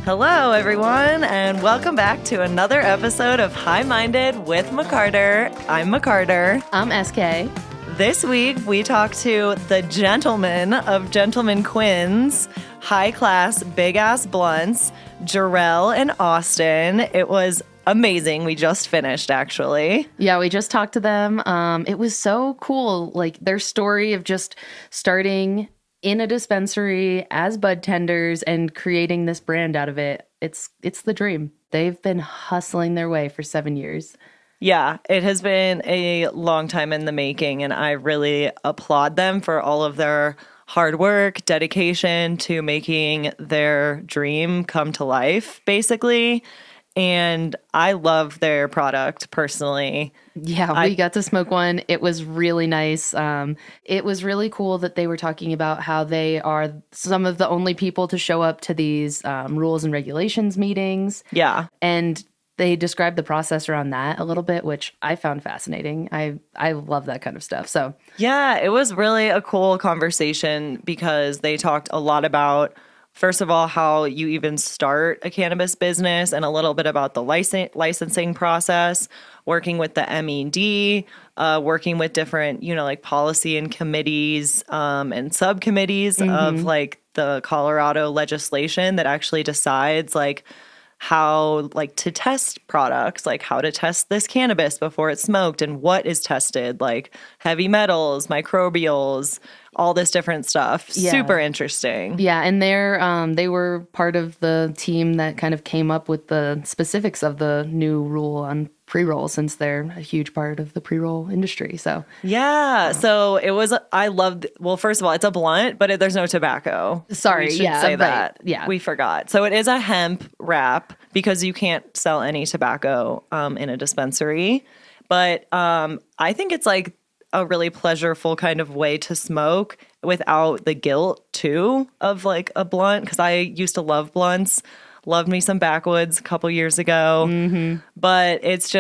Hello, everyone, and welcome back to another episode of High Minded with McCarter. I'm McCarter. I'm SK. This week, we talk to the gentlemen of Gentleman Quinns, high-class, big-ass blunts, Jarell and Austin. It was amazing. We just finished, actually. Yeah, we just talked to them. It was so cool, like their story of just starting in a dispensary as bud tenders and creating this brand out of it. It's the dream. They've been hustling their way for 7 years. Yeah, it has been a long time in the making, and I really applaud them for all of their hard work, dedication to making their dream come to life, basically. And I love their product personally. Yeah, we got to smoke one. It was really nice. It was really cool that they were talking about how they are some of the only people to show up to these rules and regulations meetings. Yeah. And they described the process around that a little bit, which I found fascinating. I love that kind of stuff. So Yeah, it was really a cool conversation because they talked a lot about, first of all, how you even start a cannabis business and a little bit about the licensing process, working with the MED, working with different, like policy and committees and subcommittees of like the Colorado legislation that actually decides like how like to test products, like how to test this cannabis before it's smoked and what is tested, like heavy metals, microbials, all this different stuff. Yeah. Super interesting. yeah, and they were part of the team that kind of came up with the specifics of the new rule on pre-roll, since they're a huge part of the pre-roll industry. So Yeah. So it was, I loved, well, first of all, it's a blunt, but there's no tobacco. Sorry, We should yeah, say right, that. yeah. We forgot. So it is a hemp wrap because you can't sell any tobacco in a dispensary. But I think it's like a really pleasurable kind of way to smoke without the guilt too of like a blunt, because I used to love blunts. Loved me some backwoods a couple years ago, but it's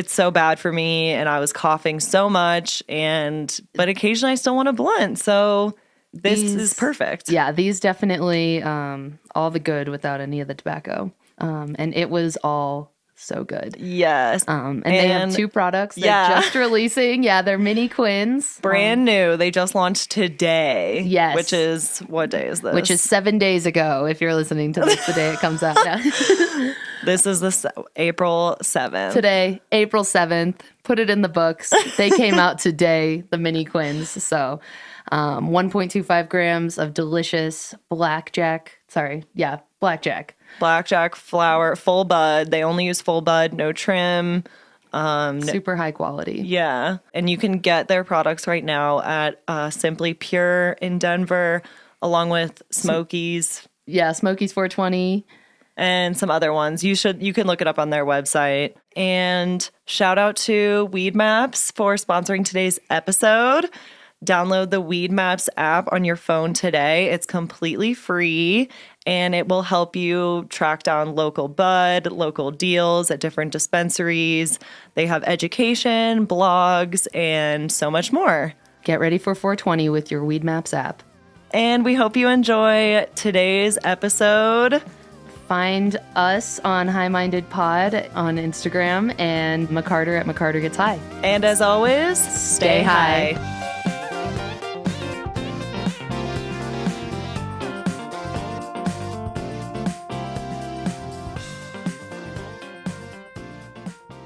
so bad for me, and I was coughing so much, but occasionally I still want a blunt, so this is perfect. yeah, these definitely all the good without any of the tobacco, and it was all so good. Yes. And they have two products they're just releasing. Yeah, they're Mini Quinns. Brand new. They just launched today. Yes. Which is, what day is this? Which is 7 days ago, if you're listening to this the day it comes out. Yeah. This is April 7th. Today, April 7th. Put it in the books. They came out today, the Mini Quinns. So 1.25 grams of delicious blackjack Flower, full bud. They only use full bud, no trim. Super high quality. Yeah. And you can get their products right now at Simply Pure in Denver, along with Smokey's. Yeah, Smokey's 420. And some other ones. You can look it up on their website. And shout out to Weed Maps for sponsoring today's episode. Download the Weed Maps app on your phone today. It's completely free, and it will help you track down local bud, local deals at different dispensaries. They have education, blogs, and so much more. Get ready for 420 with your Weed Maps app. And we hope you enjoy today's episode. Find us on High Minded Pod on Instagram and McCarter at McCarter Gets High. And as always, stay high.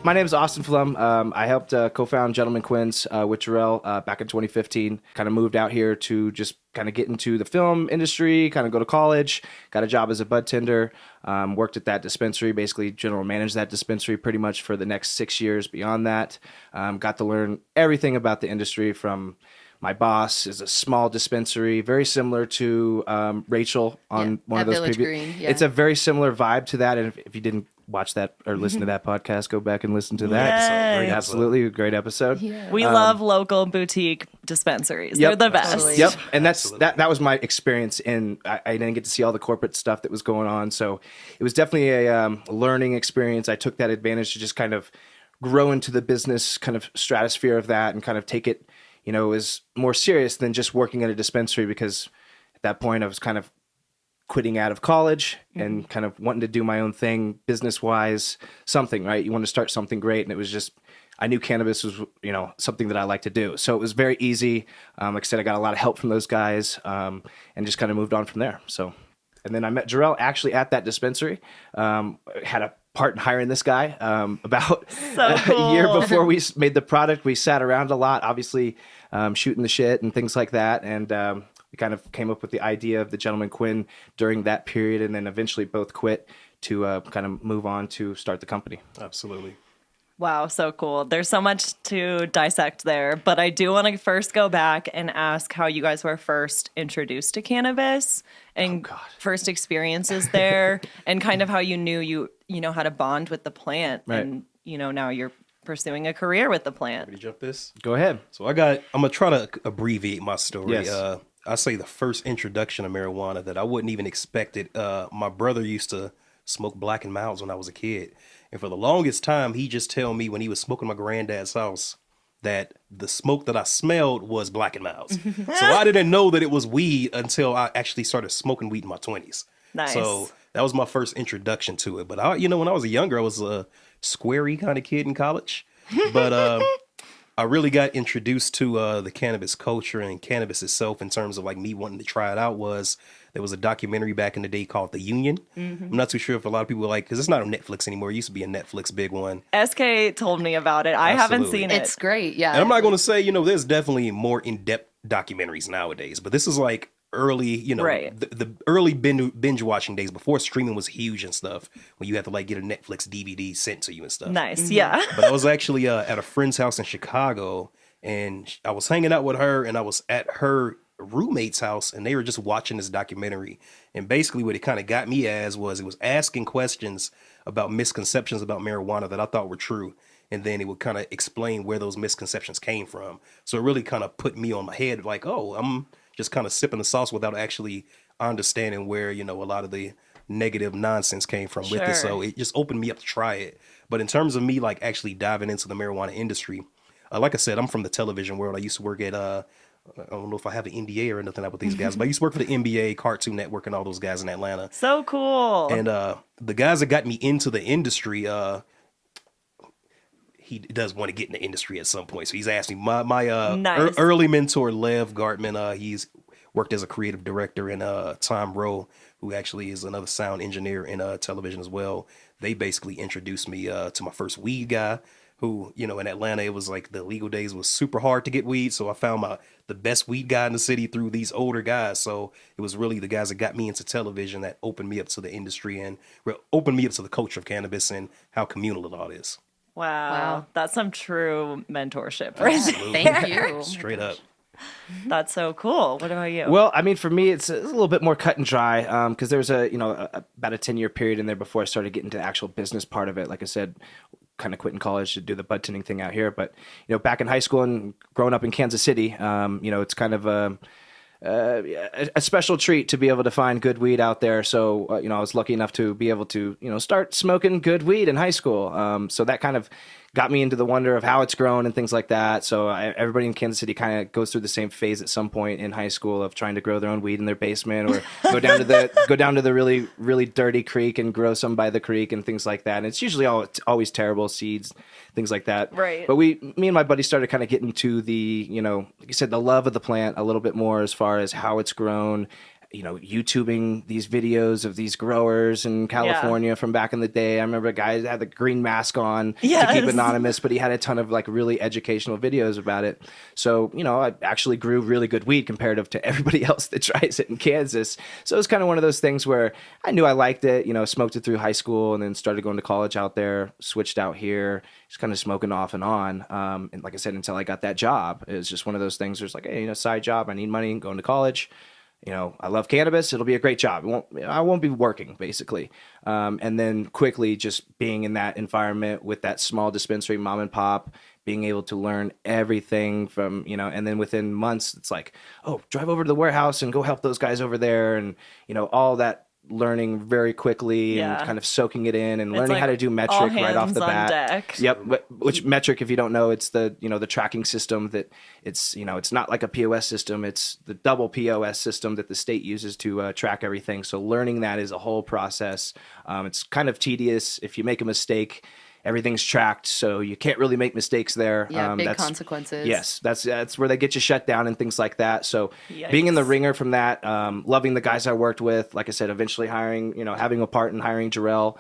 My name is Austin Pflumm. I helped co-found Gentleman Quinns with Jarell back in 2015. Kind of moved out here to just kind of get into the film industry, kind of go to college, got a job as a bud tender, worked at that dispensary, basically general managed that dispensary pretty much for the next 6 years beyond that. Got to learn everything about the industry from my boss is a small dispensary, very similar to Rachel on one of those Village previous. Green, yeah. It's a very similar vibe to that, and if you didn't watch that or listen to that podcast, go back and listen to that. Yes. Absolutely a great episode. Yeah. We love local boutique dispensaries. Yep. They're the best. Absolutely. Yep, and that was my experience. I didn't get to see all the corporate stuff that was going on, so it was definitely a learning experience. I took that advantage to just kind of grow into the business kind of stratosphere of that and kind of take it, as more serious than just working at a dispensary, because at that point I was kind of quitting out of college and kind of wanting to do my own thing business wise, something, right? You want to start something great. And it was just, I knew cannabis was, something that I like to do. So it was very easy. Like I said, I got a lot of help from those guys and just kind of moved on from there. So, and then I met Jarell actually at that dispensary. Had a part in hiring this guy about a year before we made the product. We sat around a lot, obviously shooting the shit and things like that. And we kind of came up with the idea of the Gentleman Quinn during that period, and then eventually both quit to kind of move on to start the company. Absolutely. Wow, so cool. There's so much to dissect there, but I do want to first go back and ask how you guys were first introduced to cannabis and first experiences there and kind of how you knew you know how to bond with the plant and now you're pursuing a career with the plant. Ready to jump this? Go ahead. So I'm gonna try to abbreviate my story. Yes. I say the first introduction of marijuana that I wouldn't even expect it. My brother used to smoke Black and Milds when I was a kid. And for the longest time, he just tell me when he was smoking my granddad's house that the smoke that I smelled was Black and Milds. So I didn't know that it was weed until I actually started smoking weed in my 20s. Nice. So that was my first introduction to it. But when I was younger, I was a squarey kind of kid in college. But I really got introduced to the cannabis culture and cannabis itself in terms of like me wanting to try it out there was a documentary back in the day called The Union. I'm not too sure if a lot of people because it's not on Netflix anymore. It used to be a Netflix big one. SK told me about it. I haven't seen it. It's great. Yeah. And I'm not going to say, there's definitely more in-depth documentaries nowadays, but this is like early, the early binge watching days before streaming was huge and stuff, when you had to like get a Netflix DVD sent to you and stuff. Nice. Yeah. But I was actually at a friend's house in Chicago, and I was hanging out with her, and I was at her roommate's house, and they were just watching this documentary. And basically what it kind of got me it was asking questions about misconceptions about marijuana that I thought were true. And then it would kind of explain where those misconceptions came from. So it really kind of put me on my head like, oh, I'm just kind of sipping the sauce without actually understanding where, a lot of the negative nonsense came from with it. So it just opened me up to try it. But in terms of me like actually diving into the marijuana industry, like I said, I'm from the television world. I used to work at I don't know if I have an NDA or anything with these guys, but I used to work for the NBA, Cartoon Network, and all those guys in Atlanta. So cool. And the guys that got me into the industry, he does want to get in the industry at some point. So he's asked me, my nice. Early mentor, Lev Gartman, he's worked as a creative director, and Tom Rowe, who actually is another sound engineer in television as well. They basically introduced me to my first weed guy, who, in Atlanta, it was like the legal days was super hard to get weed. So I found the best weed guy in the city through these older guys. So it was really the guys that got me into television that opened me up to the industry and opened me up to the culture of cannabis and how communal it all is. Wow. That's some true mentorship right there. Thank you. Straight up. That's so cool. What about you? Well, I mean, for me, it's a little bit more cut and dry because there's about a 10-year period in there before I started getting to the actual business part of it. Like I said, kind of quitting college to do the bud tending thing out here. But, back in high school and growing up in Kansas City, it's kind of a special treat to be able to find good weed out there. So, I was lucky enough to be able to, start smoking good weed in high school. So that kind of got me into the wonder of how it's grown and things like that. So everybody in Kansas City kind of goes through the same phase at some point in high school of trying to grow their own weed in their basement or go down to the really, really dirty creek and grow some by the creek and things like that. And it's usually always terrible seeds, things like that. Right. But me and my buddy started kind of getting to the, like you said, the love of the plant a little bit more as far as how it's grown. YouTubing these videos of these growers in California from back in the day. I remember a guy that had the green mask on to keep anonymous, but he had a ton of like really educational videos about it. So, I actually grew really good weed comparative to everybody else that tries it in Kansas. So it was kind of one of those things where I knew I liked it, smoked it through high school and then started going to college out there, switched out here, just kind of smoking off and on. And like I said, until I got that job, it was just one of those things where it's like, hey, side job, I need money, going to college. I love cannabis. It'll be a great job. I won't be working basically. And then quickly just being in that environment with that small dispensary, mom and pop, being able to learn everything from, and then within months, it's like, oh, drive over to the warehouse and go help those guys over there. And, all that learning very quickly and Yeah. kind of soaking it in and It's learning like how to do all metric right off hands the on bat. deck. Yep. Which metric, if you don't know, it's the, the tracking system that it's, it's not like a POS system. It's the double POS system that the state uses to track everything. So learning that is a whole process. It's kind of tedious. If you make a mistake, everything's tracked, so you can't really make mistakes there. Yeah, big that's consequences. Yes, that's where they get you shut down and things like that. So being in the Yikes. ringer from that, loving the guys I worked with, like I said, eventually hiring, having a part in hiring Jarell,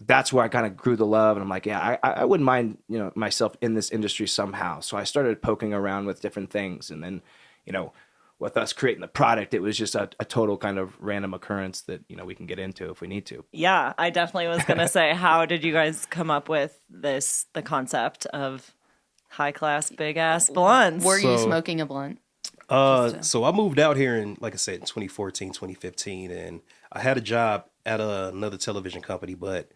that's where I kind of grew the love. And I'm like, yeah, I wouldn't mind, myself in this industry somehow. So I started poking around with different things. And then, with us creating the product, it was just a total kind of random occurrence that, we can get into if we need to. Yeah, I definitely was going to say, how did you guys come up with the concept of high class, big ass blunts? Were you So- smoking a blunt? So I moved out here in, like I said, in 2014, 2015, and I had a job at another television company, but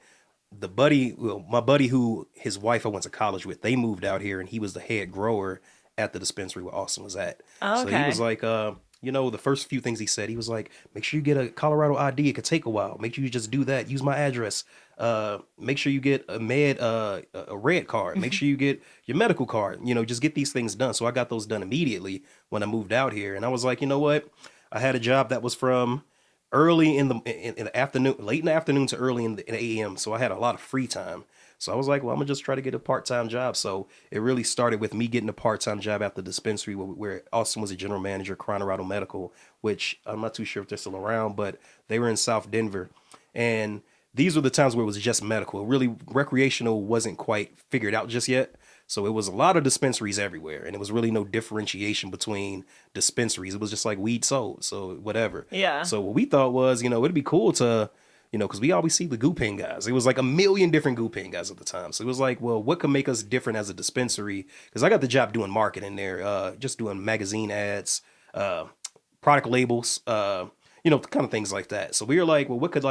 my buddy who his wife I went to college with, they moved out here and he was the head grower at the dispensary where Austin was at. Oh, So he okay. was like, the first few things he said, he was like, make sure you get a Colorado ID. It could take a while. Make sure you just do that. Use my address. Make sure you get a red card. Make sure you get your medical card. Just get these things done. So I got those done immediately when I moved out here. And I was like, you know what? I had a job that was from early in the afternoon, late in the afternoon to early in the AM. So I had a lot of free time. So I was like, well, I'm gonna just try to get a part-time job. So it really started with me getting a part-time job at the dispensary where Austin was a general manager, Colorado Medical, which I'm not too sure if they're still around, but they were in South Denver. And these were the times where it was just medical. Really, recreational wasn't quite figured out just yet. So it was a lot of dispensaries everywhere, and it was really no differentiation between dispensaries. It was just like weed sold, so whatever. Yeah. So what we thought was, it'd be cool to, because we always see the Goupin guys. It was like a million different Goupin guys at the time. So it was like, well, what could make us different as a dispensary? Because I got the job doing marketing there, just doing magazine ads, product labels, kind of things like that. So we were like, well, what could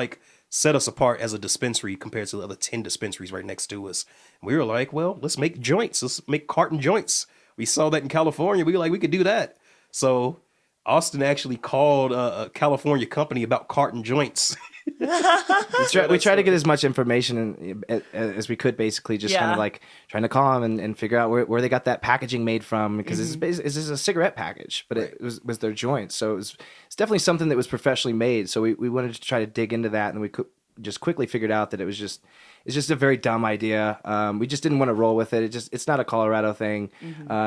set us apart as a dispensary compared to the other 10 dispensaries right next to us? And we were like, well, let's make joints. Let's make carton joints. We saw that in California. We were like, we could do that. So Austin actually called a California company about carton joints. We try to get as much information as we could, basically, just kind Yeah. of like trying to call them and figure out where they got that packaging made from, because this is a cigarette package, but it was their joints. So it's definitely something that was professionally made. So we wanted to try to dig into that, and we just quickly figured out that it's just a very dumb idea. We just didn't want to roll with it. It's not a Colorado thing.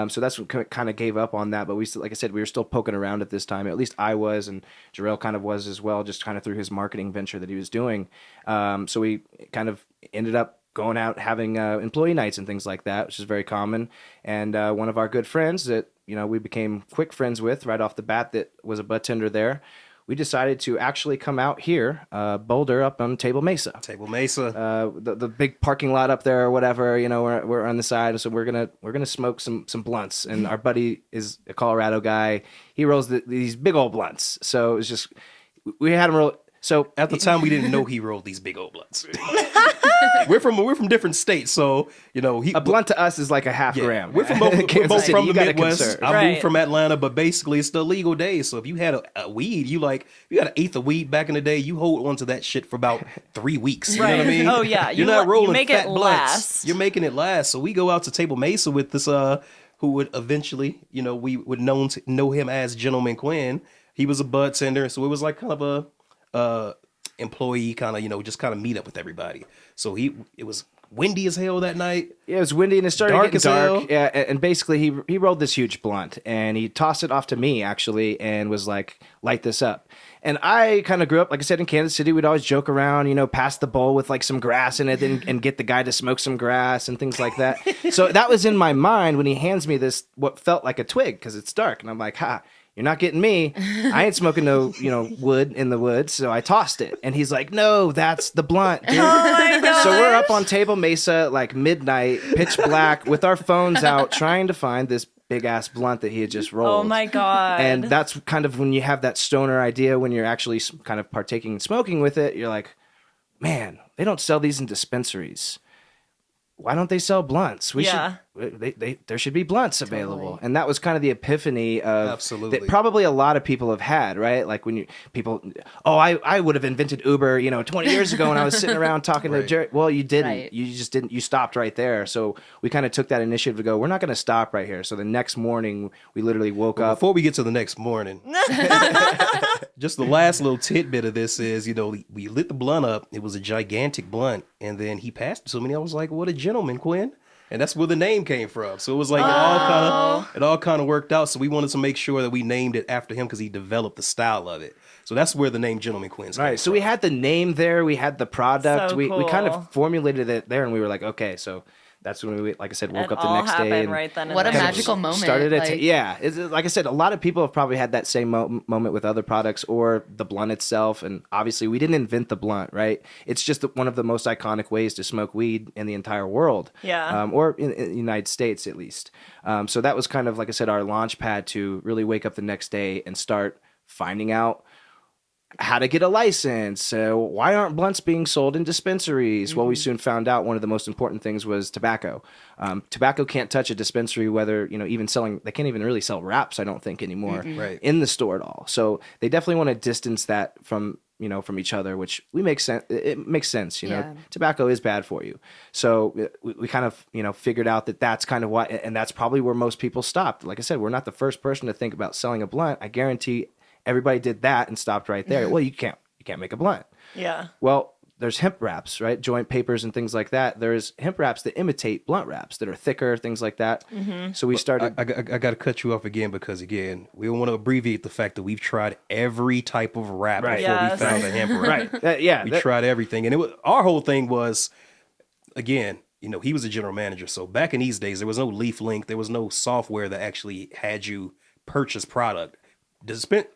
So that's what kind of gave up on that. But we still, like I said, we were still poking around at this time. At least I was, and Jarell kind of was as well, just kind of through his marketing venture that he was doing. So we kind of ended up going out having employee nights and things like that, which is very common. And one of our good friends that we became quick friends with right off the bat, that was a bud tender there, we decided to actually come out here, Boulder, up on Table Mesa. Table Mesa. The big parking lot up there or whatever, we're on the side, so we're gonna smoke some blunts. And our buddy is a Colorado guy. He rolls these big old blunts. So it's just, we had him roll. So At the time, we didn't know he rolled these big old blunts. we're from different states, so a blunt to us is like a half gram. We're from both Kansas City, from you the gotta Midwest. conserve. I Right. moved from Atlanta, but basically it's the legal days. So if you had a weed, you got an eighth of weed back in the day, you hold on to that shit for about 3 weeks. You know what I Right. mean? Oh, yeah. You're You not rolling make fat it blunts. last. You're making it last. So we go out to Table Mesa with this who would eventually, we would know him as Gentleman Quinn. He was a bud tender, so it was like kind of a employee kind of, just kind of meet up with everybody. So it was windy as hell that night. Yeah, it was windy and it started Dark getting as hell. dark. Yeah, and basically he rolled this huge blunt and he tossed it off to me actually and was like, light this up. And I kind of grew up, like I said, in Kansas City. We'd always joke around, pass the bowl with like some grass in it and get the guy to smoke some grass and things like that. So that was in my mind when he hands me this, what felt like a twig, because it's dark. And I'm like, ha, you're not getting me. I ain't smoking no, wood in the woods. So I tossed it. And he's like, no, that's the blunt, dude. Oh my God. So we're up on Table Mesa, like midnight, pitch black, with our phones out, trying to find this big ass blunt that he had just rolled. Oh my God. And that's kind of when you have that stoner idea, when you're actually kind of partaking and smoking with it, you're like, man, they don't sell these in dispensaries. Why don't they sell blunts? We should there should be blunts available. Totally. And that was kind of the episode of Absolutely. that probably a lot of people have had, right? Like when I would have invented Uber, 20 years ago when I was sitting around talking to Right. Jerry. Well, you didn't. Right. You just didn't. You stopped right there. So we kind of took that initiative to go, we're not going to stop right here. So the next morning, we literally woke up. Before we get to the next morning, just the last little tidbit of this is, we lit the blunt up. It was a gigantic blunt, and then he passed it to me. And I was like, "What a gentleman, Quinn!" And that's where the name came from. So it was like it all kind of worked out. So we wanted to make sure that we named it after him because he developed the style of it. So that's where the name Gentleman Quinns came Right. So from. we had the name there. We had the product. So we kind cool. of formulated it there, and we were like, okay, so that's when we, like I said, woke It up the all next day happened and right then and What a there. magical moment. started it. Like, Yeah, it's, like I said, a lot of people have probably had that same moment with other products or the blunt itself. And obviously, we didn't invent the blunt, right? It's just one of the most iconic ways to smoke weed in the entire world, Yeah. or in the United States at least. So that was kind of, like I said, our launch pad to really wake up the next day and start finding out how to get a license. Why aren't blunts being sold in dispensaries? Well, we soon found out one of the most important things was tobacco. Tobacco can't touch a dispensary, whether, even selling, they can't even really sell wraps, I don't think anymore Right. in the store at all. So they definitely want to distance that from each other, which makes sense. It makes sense. Yeah. Tobacco is bad for you. So we kind of, figured out that that's kind of why, and that's probably where most people stopped. Like I said, we're not the first person to think about selling a blunt. I guarantee everybody did that and stopped right there. Well, you can't make a blunt. Yeah. Well, there's hemp wraps, right? Joint papers and things like that. There's hemp wraps that imitate blunt wraps that are thicker, things like that. So we started. I got to cut you off again because, again, we want to abbreviate the fact that we've tried every type of wrap Right. before Yes. we found a hemp wrap. Yeah, We tried everything. And our whole thing was, again, he was a general manager. So back in these days, there was no Leaf Link. There was no software that actually had you purchase product.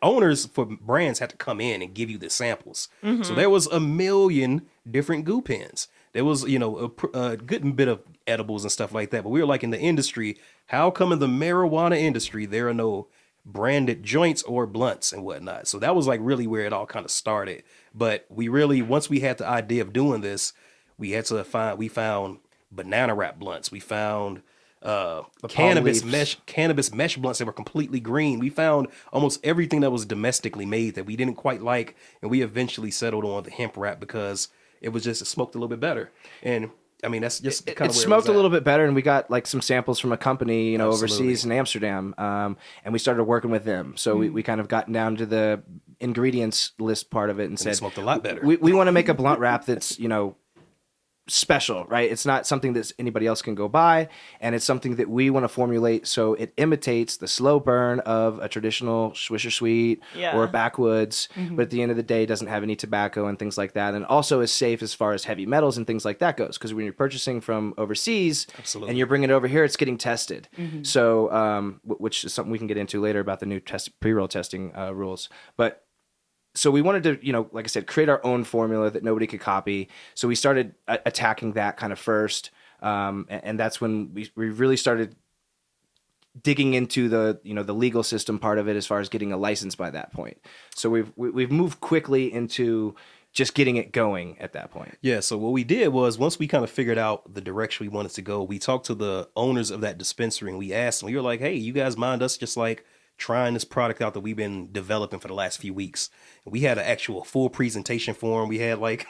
Owners for brands had to come in and give you the samples. So there was a million different goo pens. There was, a good bit of edibles and stuff like that. But we were like, in the industry, how come in the marijuana industry there are no branded joints or blunts and whatnot? So that was like really where it all kind of started. But we really, once we had the idea of doing this, we found banana wrap blunts. We found cannabis mesh blunts that were completely green. We found almost everything that was domestically made that we didn't quite like, and we eventually settled on the hemp wrap because it smoked a little bit better. And I mean, that's just kind It of where smoked it was a little bit better, and we got like some samples from a company, Absolutely. overseas in Amsterdam, and we started working with them. So we kind of got down to the ingredients list part of it and It said, smoked a lot better. we want to make a blunt wrap that's special, right? It's not something that anybody else can go buy, and it's something that we want to formulate so it imitates the slow burn of a traditional Swisher Sweet Yeah. or a Backwoods, but at the end of the day doesn't have any tobacco and things like that, and also is safe as far as heavy metals and things like that goes, because when you're purchasing from overseas Absolutely. and you're bringing it over here, it's getting tested. So which is something we can get into later about the new pre-roll testing rules. But so we wanted to, like I said, create our own formula that nobody could copy. So we started attacking that kind of first. And that's when we really started digging into the legal system part of it as far as getting a license by that point. So we've moved quickly into just getting it going at that point. Yeah, so what we did was, once we kind of figured out the direction we wanted to go, we talked to the owners of that dispensary and we asked them, we were like, hey, you guys mind us just like trying this product out that we've been developing for the last few weeks? And we had an actual full presentation for them. We had like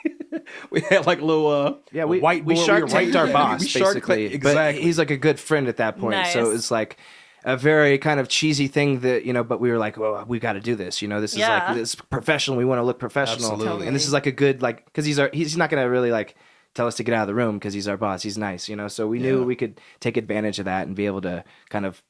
little We whiteboard. Shark Tanked our boss, we Shark basically. Tanked- But exactly. he's like a good friend at that point. So Nice. it's like a very kind of cheesy thing that, but we were like, well, we got to do this. This is Yeah. like, this professional. We want to look professional. Absolutely. And this is like a good, like, because he's not going to really like tell us to get out of the room because he's our boss. He's nice, So we knew we could take advantage of that and be able to kind of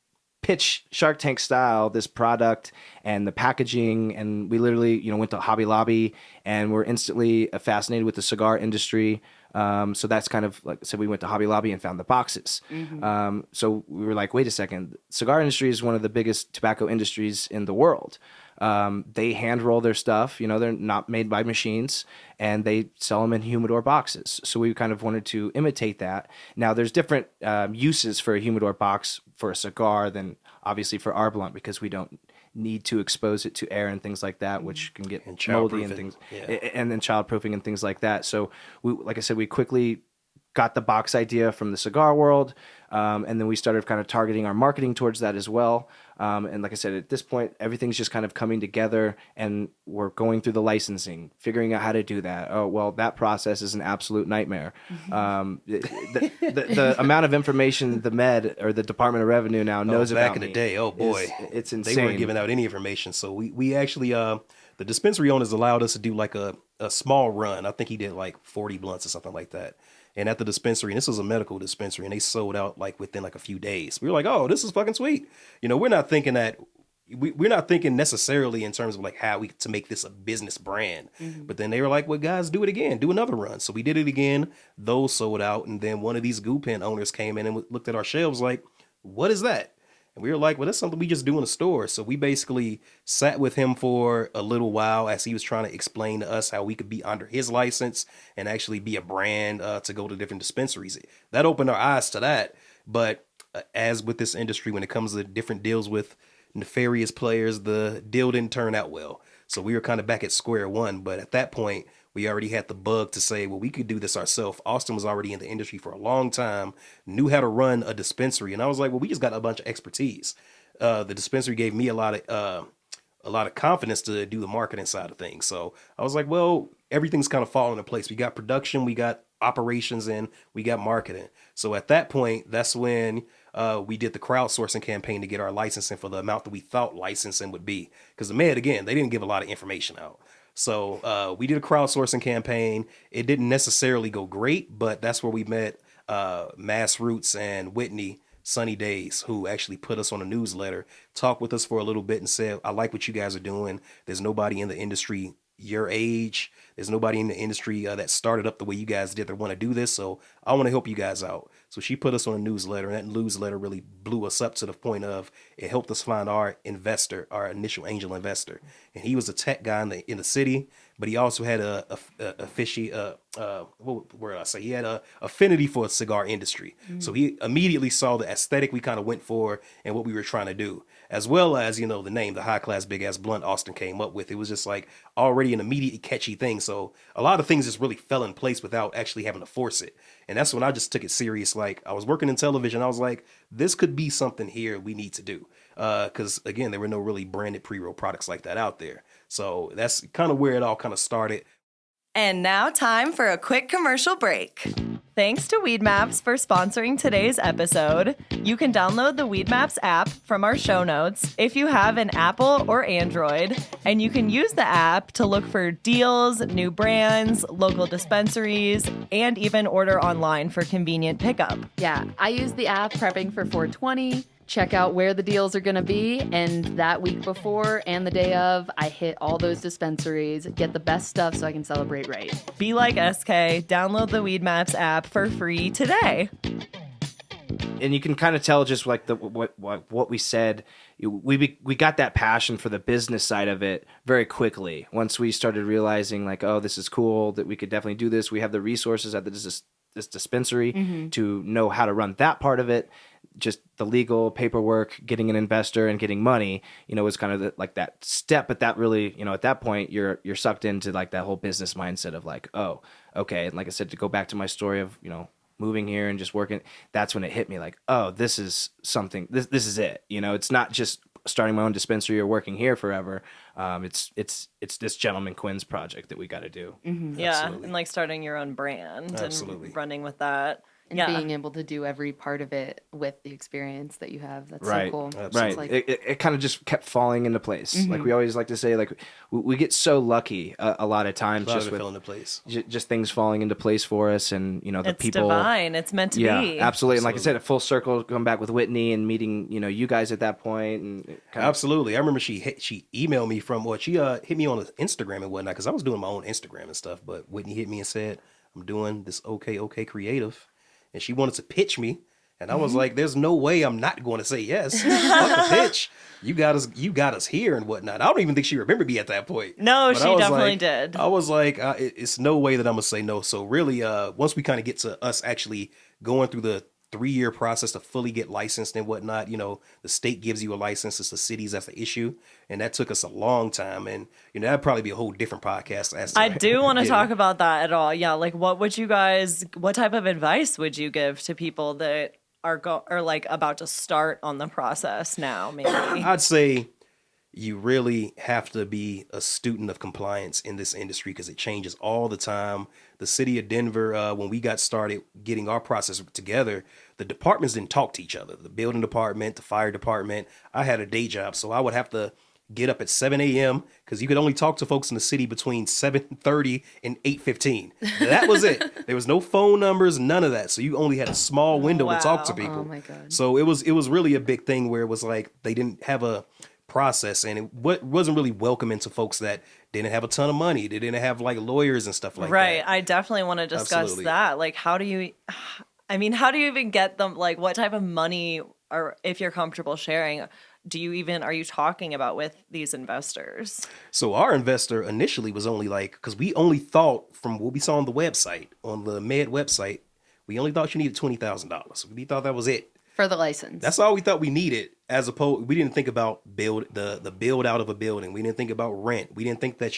pitch Shark Tank style this product and the packaging. And we literally, went to Hobby Lobby and we're instantly fascinated with the cigar industry. So that's kind of like I said, we went to Hobby Lobby and found the boxes. So we were like, wait a second, cigar industry is one of the biggest tobacco industries in the world. They hand roll their stuff, they're not made by machines, and they sell them in humidor boxes. So we kind of wanted to imitate that. Now there's different uses for a humidor box for a cigar than obviously for our blunt, because we don't need to expose it to air and things like that, which can get moldy and childproofing. things, Yeah. and then childproofing and things like that. So we, like I said, we quickly got the box idea from the cigar world. And then we started kind of targeting our marketing towards that as well. And like I said, at this point, everything's just kind of coming together, and we're going through the licensing, figuring out how to do that. Oh, well, that process is an absolute nightmare. The amount of information the Med or the Department of Revenue now knows about back in the day. Oh boy, it's insane. They weren't giving out any information. So we actually the dispensary owners allowed us to do like a small run. I think he did like 40 blunts or something like that. And at the dispensary, and this was a medical dispensary, and they sold out like within like a few days. We were like, oh, this is fucking sweet. You know, we're not thinking necessarily in terms of like how we to make this a business brand. But then they were like, well, guys, do it again, do another run. So we did it again. Those sold out. And then one of these goo pen owners came in and looked at our shelves like, what is that? And we were like, well, that's something we just do in the store. So we basically sat with him for a little while as he was trying to explain to us how we could be under his license and actually be a brand to go to different dispensaries. That opened our eyes to that. But as with this industry, when it comes to different deals with nefarious players, the deal didn't turn out well. So we were kind of back at square one. But at that point, we already had the bug to say, well, we could do this ourselves. Austin was already in the industry for a long time, knew how to run a dispensary. And I was like, well, we just got a bunch of expertise. The dispensary gave me a lot of confidence to do the marketing side of things. So I was like, well, everything's kind of falling into place. We got production, we got operations, and we got marketing. So at that point, that's when we did the crowdsourcing campaign to get our licensing for the amount that we thought licensing would be. Because the Med, again, they didn't give a lot of information out. So we did a crowdsourcing campaign. It didn't necessarily go great, but that's where we met Mass Roots and Whitney Sunny Days, who actually put us on a newsletter, talked with us for a little bit and said, I like what you guys are doing. There's nobody in the industry your age. There's nobody in the industry that started up the way you guys did that want to do this. So I want to help you guys out. So she put us on a newsletter, and that newsletter really blew us up to the point of it helped us find our investor, our initial angel investor. And he was a tech guy in the city, but he also had he had a affinity for the cigar industry. So he immediately saw the aesthetic we kind of went for and what we were trying to do, as well as, you know, the name, the high class, big ass blunt Austin came up with. It was just like already an immediate catchy thing. So a lot of things just really fell in place without actually having to force it. And that's when I just took it serious. Like, I was working in television. I was like, this could be something here we need to do. Because again, there were no really branded pre-roll products like that out there. So that's kind of where it all kind of started. And now time for a quick commercial break. Thanks to Weed Maps for sponsoring today's episode. You can download the Weed Maps app from our show notes if you have an Apple or Android, and you can use the app to look for deals, new brands, local dispensaries, and even order online for convenient pickup. Yeah, I use the app prepping for 420. Check out where the deals are going to be, and that week before and the day of, I hit all those dispensaries, get the best stuff so I can celebrate right. Be like SK, download the Weed Maps app for free today. And you can kind of tell just like what we said, we got that passion for the business side of it very quickly. Once we started realizing like, oh, this is cool, that we could definitely do this. We have the resources at this dispensary to know how to run that part of it. Just the legal paperwork, getting an investor and getting money, you know, was kind of like that step. But that really, you know, at that point, you're sucked into like that whole business mindset of like, oh, okay. And like I said, to go back to my story of, you know, moving here and just working, that's when it hit me like, oh, this is something, this is it. You know, it's not just starting my own dispensary or working here forever. It's this Gentleman Quinns project that we got to do. Yeah. Absolutely. And like starting your own brand Absolutely. and running with that. And being able to do every part of it with the experience that you have. That's right. so cool. Absolutely. Right. Like, it kind of just kept falling into place. Like we always like to say, like we get so lucky a lot of times just with fell into place. Just things falling into place for us, and you know the it's people. Divine. It's meant to be. Absolutely. And like I said, a full circle, going back with Whitney and meeting, you know, you guys at that point, and Absolutely. I remember she emailed me she hit me on Instagram and whatnot, because I was doing my own Instagram and stuff. But Whitney hit me and said, I'm doing this okay creative. And she wanted to pitch me. And I was like, there's no way I'm not going to say yes. Fuck the pitch. You got us here and whatnot. I don't even think she remembered me at that point. No, But she I was definitely like- did. I was like, it's no way that I'm going to say no. So really, once we kind of get to us actually going through the 3-year process to fully get licensed and whatnot, you know, the state gives you a license. It's the cities that's the issue. And that took us a long time. And, you know, that'd probably be a whole different podcast. I do want to talk about that at all. Yeah. Like what type of advice would you give to people that are like about to start on the process now, maybe? I'd say you really have to be a student of compliance in this industry because it changes all the time. The city of Denver, when we got started getting our process together, the departments didn't talk to each other. The building department, the fire department. I had a day job, so I would have to get up at 7 a.m. because you could only talk to folks in the city between 7:30 and 8:15. That was it. There was no phone numbers, none of that. So you only had a small window to talk to Wow. people. Oh my God. So it was really a big thing where it was like they didn't have a process, and it wasn't really welcoming to folks that didn't have a ton of money. They didn't have like lawyers and stuff like Right. that. I definitely want to discuss Absolutely. that. Like, how do you even get them? Like, what type of money, or if you're comfortable sharing, are you talking about with these investors? So our investor initially was only like, because we only thought from what we saw on the website, on the Med website, we only thought you needed $20,000. We thought that was it. For the license. That's all we thought we needed. As opposed, we didn't think about the build out of a building. We didn't think about rent. We didn't think that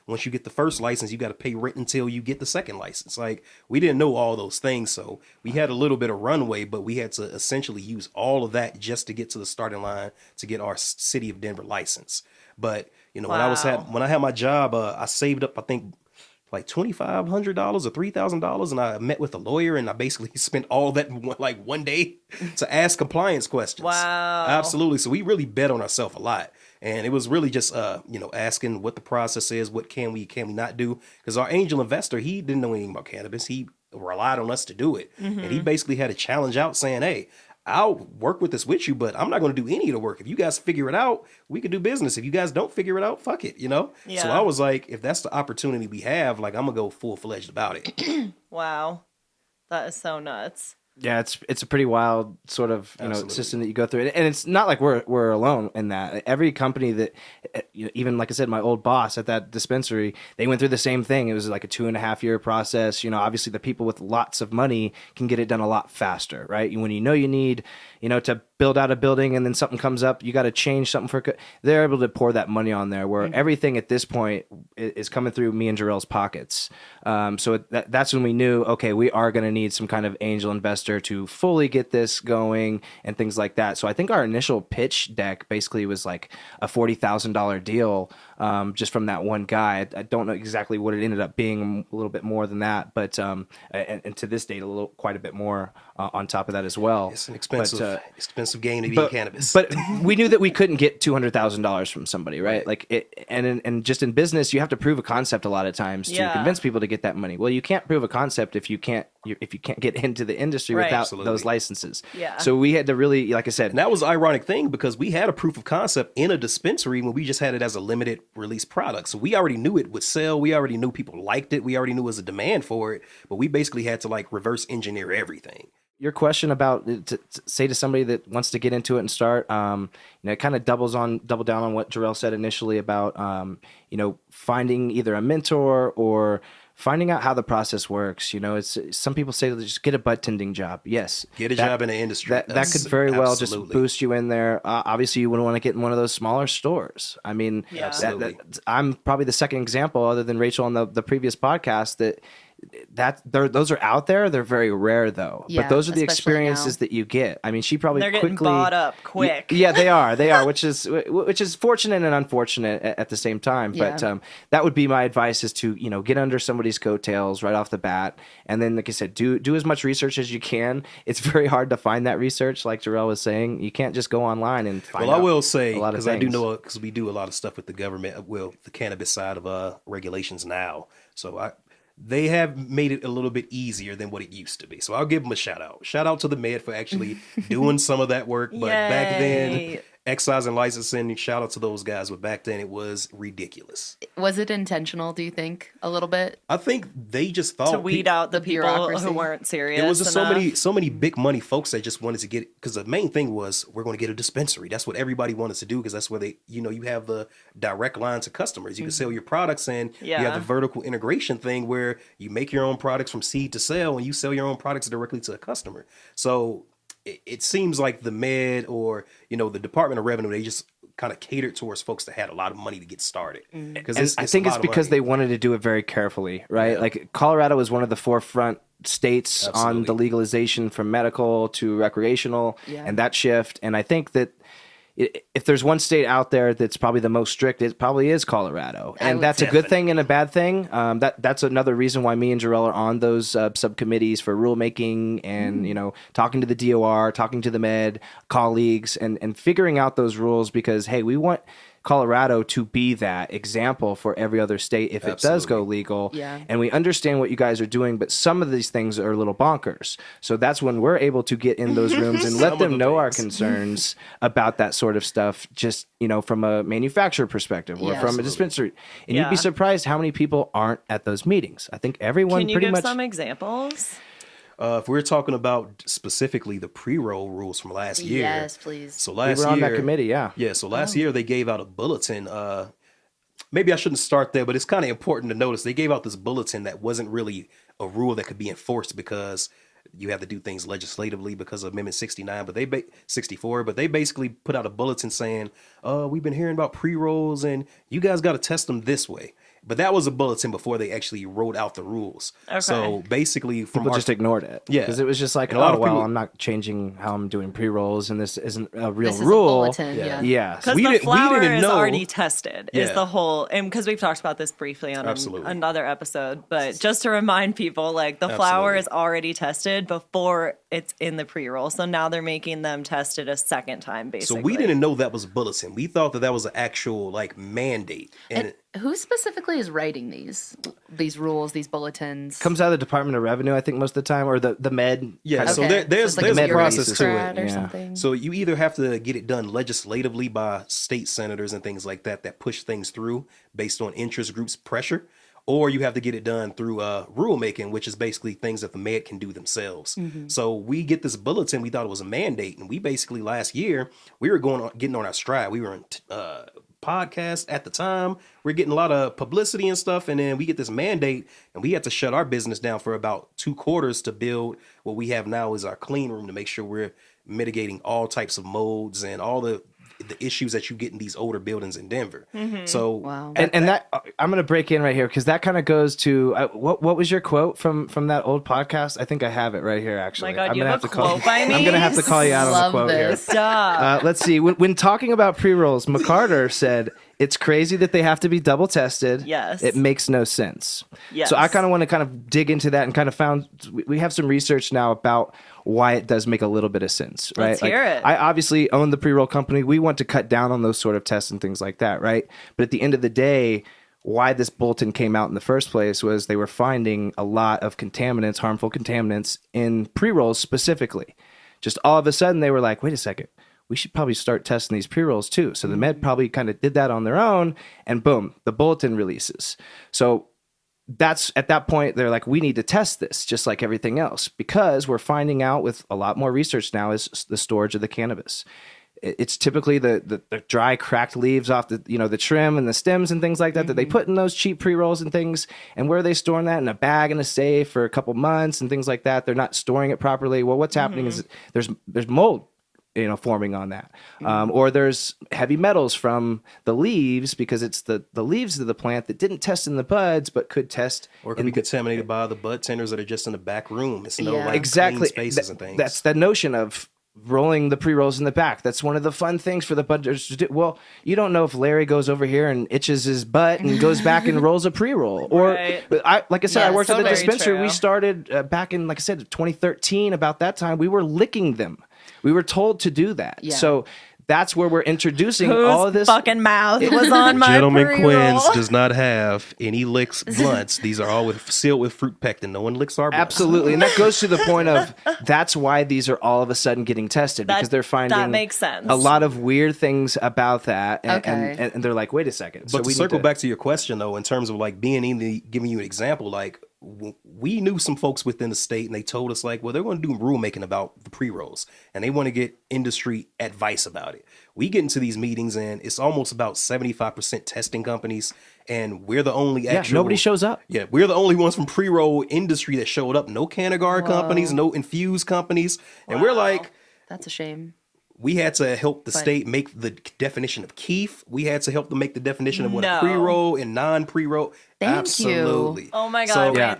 once you get the first license, you got to pay rent until you get the second license. Like, we didn't know all those things. So we had a little bit of runway, but we had to essentially use all of that just to get to the starting line to get our city of Denver license. But when I had my job, I saved up, I think, like $2,500 or $3,000, and I met with a lawyer, and I basically spent all that in one day to ask compliance questions. Wow. Absolutely. So we really bet on ourselves a lot, and it was really just asking what the process is, what can we not do, because our angel investor, he didn't know anything about cannabis. He relied on us to do it, and he basically had a challenge out saying, "Hey, I'll work with this with you, but I'm not going to do any of the work. If you guys figure it out, we could do business. If you guys don't figure it out, fuck it, Yeah. So I was like, if that's the opportunity we have, like, I'm going to go full-fledged about it. Wow. That is so nuts. Yeah, it's a pretty wild sort of Absolutely. system that you go through, and it's not like we're alone in that. Every company that, even like I said, my old boss at that dispensary, they went through the same thing. It was like a 2.5 year process. Obviously the people with lots of money can get it done a lot faster, right? When you need, to build out a building, and then something comes up, you got to change something they're able to pour that money on there. Where everything at this point is coming through me and Jarell's pockets. So that's when we knew, okay, we are going to need some kind of angel investor to fully get this going and things like that. So I think our initial pitch deck basically was like a $40,000 deal, just from that one guy. I don't know exactly what it ended up being, a little bit more than that, but and to this date, quite a bit more on top of that as well. It's an expensive game to be in cannabis. But we knew that we couldn't get $200,000 from somebody, right? Like and just in business, you have to prove a concept a lot of times to Yeah. convince people to get that money. Well, you can't prove a concept if you can't get into the industry Right. without Absolutely. those licenses. Yeah. So we had to really, like I said, And that was an ironic thing because we had a proof of concept in a dispensary when we just had it as a limited release product. So we already knew it would sell. We already knew people liked it. We already knew there was a demand for it. But we basically had to reverse engineer everything. your question about to say to somebody that wants to get into it and start, it kind of double down on what Jarell said initially about, finding either a mentor or finding out how the process works. It's some people say just get a bud tending job. Yes, Get a job in the industry. That could very well just Absolutely. boost you in there. Obviously, you wouldn't want to get in one of those smaller stores. I mean, Yeah. Absolutely. I'm probably the second example, other than Rachel on the previous podcast, those are out there. They're very rare though. Yeah, but those are the especially experiences that you get. I mean, she probably They're getting quickly bought up quick. Yeah, they are, which is fortunate and unfortunate at the same time. Yeah. But that would be my advice: is to get under somebody's coattails right off the bat, and then, like I said, do as much research as you can. It's very hard to find that research, like Jarell was saying. You can't just go online and find. Well, I will say, a lot of because I do things. know, because we do a lot of stuff with the government, the cannabis side of regulations now. So they have made it a little bit easier than what it used to be. So I'll give them a shout out. Shout out to the Med for actually doing some of that work. But back then, Yay. excise and licensing, shout out to those guys. But back then, it was ridiculous. Was it intentional, do you think, a little bit? I think they just thought To weed out the The people bureaucracy. who weren't serious. It was just enough. so many big money folks that just wanted to get, because the main thing was we're going to get a dispensary. That's what everybody wanted to do, because that's where they, you have the direct line to customers. You can sell your products, and you have Yeah. the vertical integration thing where you make your own products from seed to sale, and you sell your own products directly to a customer. So it seems like the Med or the Department of Revenue, they just kind of catered towards folks that had a lot of money to get started. Because And I think it's because they wanted to do it very carefully, right? Yeah. Like Colorado was one of the forefront states on Absolutely. the legalization from medical to recreational and that shift. And I think that if there's one state out there that's probably the most strict, it probably is Colorado, and that's a good thing and a bad thing. That's another reason why me and Jarell are on those subcommittees for rulemaking and talking to the DOR, talking to the med colleagues, and figuring out those rules because hey, we want Colorado to be that example for every other state if it does go legal. Yeah. And we understand what you guys are doing, but some of these things are a little bonkers. So that's when we're able to get in those rooms and let them know our concerns about that sort of stuff, just, from a manufacturer perspective or from a dispensary. And you'd be surprised how many people aren't at those meetings. I think everyone Can you pretty give much... some examples? If we're talking about specifically the pre-roll rules from last year. Yes, please. So We last were year, on that committee, yeah. Yeah, so last year they gave out a bulletin. Maybe I shouldn't start there, but it's kind of important to notice they gave out this bulletin that wasn't really a rule that could be enforced because you have to do things legislatively because of Amendment 69, but 64, but they basically put out a bulletin saying, we've been hearing about pre-rolls and you guys got to test them this way. But that was a bulletin before they actually wrote out the rules. Okay. So basically, from People just ignored it. Yeah. Because it was just like, And a lot oh, of well, people- I'm not changing how I'm doing pre-rolls, and this isn't a real This is a rule. bulletin, Yeah. Because We the didn't flower is know- already tested, is Yeah. the whole, and because we've talked about this briefly on Absolutely. another episode, but just to remind people, like the flower Absolutely. is already tested before it's in the pre-roll. So now they're making them test it a second time, basically. So we didn't know that was a bulletin. We thought that was an actual mandate. And Who specifically is writing these rules, these bulletins? Comes out of the Department of Revenue, I think, most of the time, or the med. yeah, kind of- so Okay. there's So it's like a a process to bureaucrat it. or Yeah. something. So you either have to get it done legislatively by state senators and things like that push things through based on interest groups' pressure, or you have to get it done through rulemaking, which is basically things that the Med can do themselves. So we get this bulletin. We thought it was a mandate, and we basically last year we were getting on our stride. We were in podcast at the time. We're getting a lot of publicity and stuff, and then we get this mandate, and we had to shut our business down for about 2 quarters to build what we have now is our clean room to make sure we're mitigating all types of molds and all the issues that you get in these older buildings in Denver. So Wow. And that I'm going to break in right here because that kind of goes to what was your quote from that old podcast? I think I have it right here. Actually, My God, I'm you gonna have a to call. quote by me? I'm going to have to call you out on the Love quote this. here. Stop. Let's see. When talking about pre-rolls, McCarter said, "It's crazy that they have to be double tested. Yes. It makes no sense." Yes. So I kind of want to kind of dig into that and kind of we have some research now about why it does make a little bit of sense, right? Let's hear it. I obviously own the pre-roll company. We want to cut down on those sort of tests and things like that, right? But at the end of the day, why this bulletin came out in the first place was they were finding a lot of contaminants, harmful contaminants in pre-rolls specifically. Just all of a sudden they were like, wait a second, we should probably start testing these pre-rolls too. So the Med probably kind of did that on their own, and boom, the bulletin releases. So that's at that point they're like, we need to test this just like everything else, because we're finding out with a lot more research now is the storage of the cannabis. It's typically the dry cracked leaves off the trim and the stems and things like that that they put in those cheap pre-rolls and things. And where are they storing that? In a bag in a safe for a couple months and things like that. They're not storing it properly. Well, what's happening is there's mold forming on that, or there's heavy metals from the leaves because it's the leaves of the plant that didn't test in the buds but could test, or it could be contaminated by the bud tenders that are just in the back room. It's no Yeah. like exactly clean spaces and things. That's the notion of rolling the pre-rolls in the back. That's one of the fun things for the budders to do. Well, you don't know if Larry goes over here and itches his butt and goes back and rolls a pre-roll, or Right. I Yes, worked at the very dispensary. true. We started back in, like I said, 2013. About that time, we were licking them. We were told to do that. Yeah. So that's where we're introducing Whose all of this. fucking mouth was on my Gentleman pre-roll? Quinns does not have any licks blunts. These are all sealed with fruit pectin. No one licks our blunts. Absolutely. And that goes to the point of that's why these are all of a sudden getting tested, because they're finding that makes sense. a lot of weird things about that. And, Okay. and they're like, wait a second. But we to need circle back to your question, though, in terms of like being in giving you an example, like we knew some folks within the state and they told us like, well, they're going to do rulemaking about the pre-rolls and they want to get industry advice about it. We get into these meetings and it's almost about 75% testing companies, and we're the only actual. nobody shows up. Yeah, we're the only ones from pre-roll industry that showed up. No Canagar companies, no infused companies. And we're like, That's a shame. we had to help the state make the definition of keef. We had to help them make the definition of what No. a pre-roll and non-pre-roll. Thank Absolutely. you. Oh my God! So- wait, Yeah.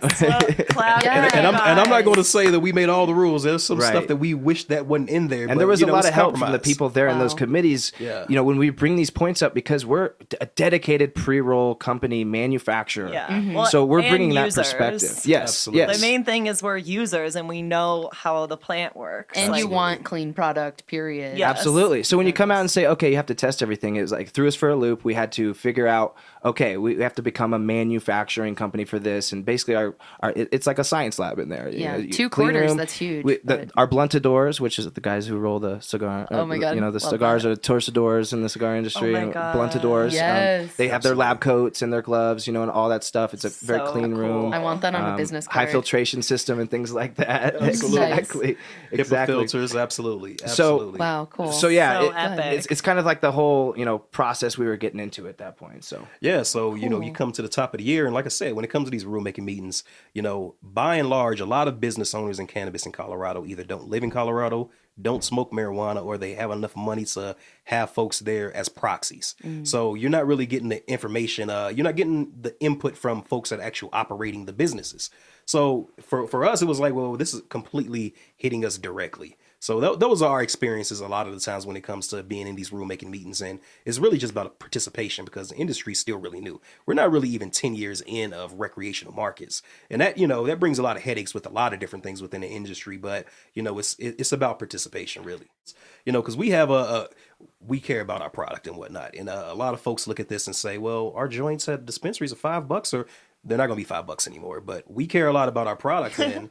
clap Yeah. for And you I'm not guys. going to say that we made all the rules. There's some Right. stuff that we wish that wasn't in there. And but, there was you a know, lot it's of help from the compromise. people there in those Wow. committees. Yeah. You know, when we bring these points up, because we're a dedicated pre-roll company manufacturer. Yeah. Well, So we're and bringing that users. perspective. Yes. Absolutely. Yes. The main thing is we're users and we know how the plant works. And you Like, want clean product, period. Yeah. Absolutely. So when you come out and say, okay, you have to test everything, it was like threw us for a loop. We had to figure out, okay, we have to become a manufacturing company for this, and basically it's like a science lab in there. Yeah, You know, 2 clean quarters, room. that's huge, but- Our bluntadors, which is the guys who roll the cigar. Oh my God, You know, the love cigars that. are torsadors in the cigar industry. Oh my and God. Bluntadors. Yes. They have their lab coats and their gloves, you know, and all that stuff. It's a very So clean cool. room. I want that on a business card. High filtration system and things like that. Absolutely. Exactly. HIPAA Exactly. filters, absolutely. Absolutely. Wow, cool. So yeah, So epic. it's kind of like the whole, you know, process we were getting into at that point. So Yeah, so you know, you come to the top of the year, and like I said, when it comes to these rulemaking meetings, you know, by and large, a lot of business owners in cannabis in Colorado either don't live in Colorado, don't smoke marijuana, or they have enough money to have folks there as proxies. So you're not really getting the information. You're not getting the input from folks that are actually operating the businesses. So for us, it was like, well, this is completely hitting us directly. So those are our experiences a lot of the times when it comes to being in these rulemaking meetings. And it's really just about participation because the industry is still really new. We're not really even 10 years in of recreational markets. And that, you know, that brings a lot of headaches with a lot of different things within the industry. But, you know, it's about participation, really. You know, because we have we care about our product and whatnot. And a lot of folks look at this and say, well, our joints at dispensaries are $5 or they're not going to be $5 anymore. But we care a lot about our product. And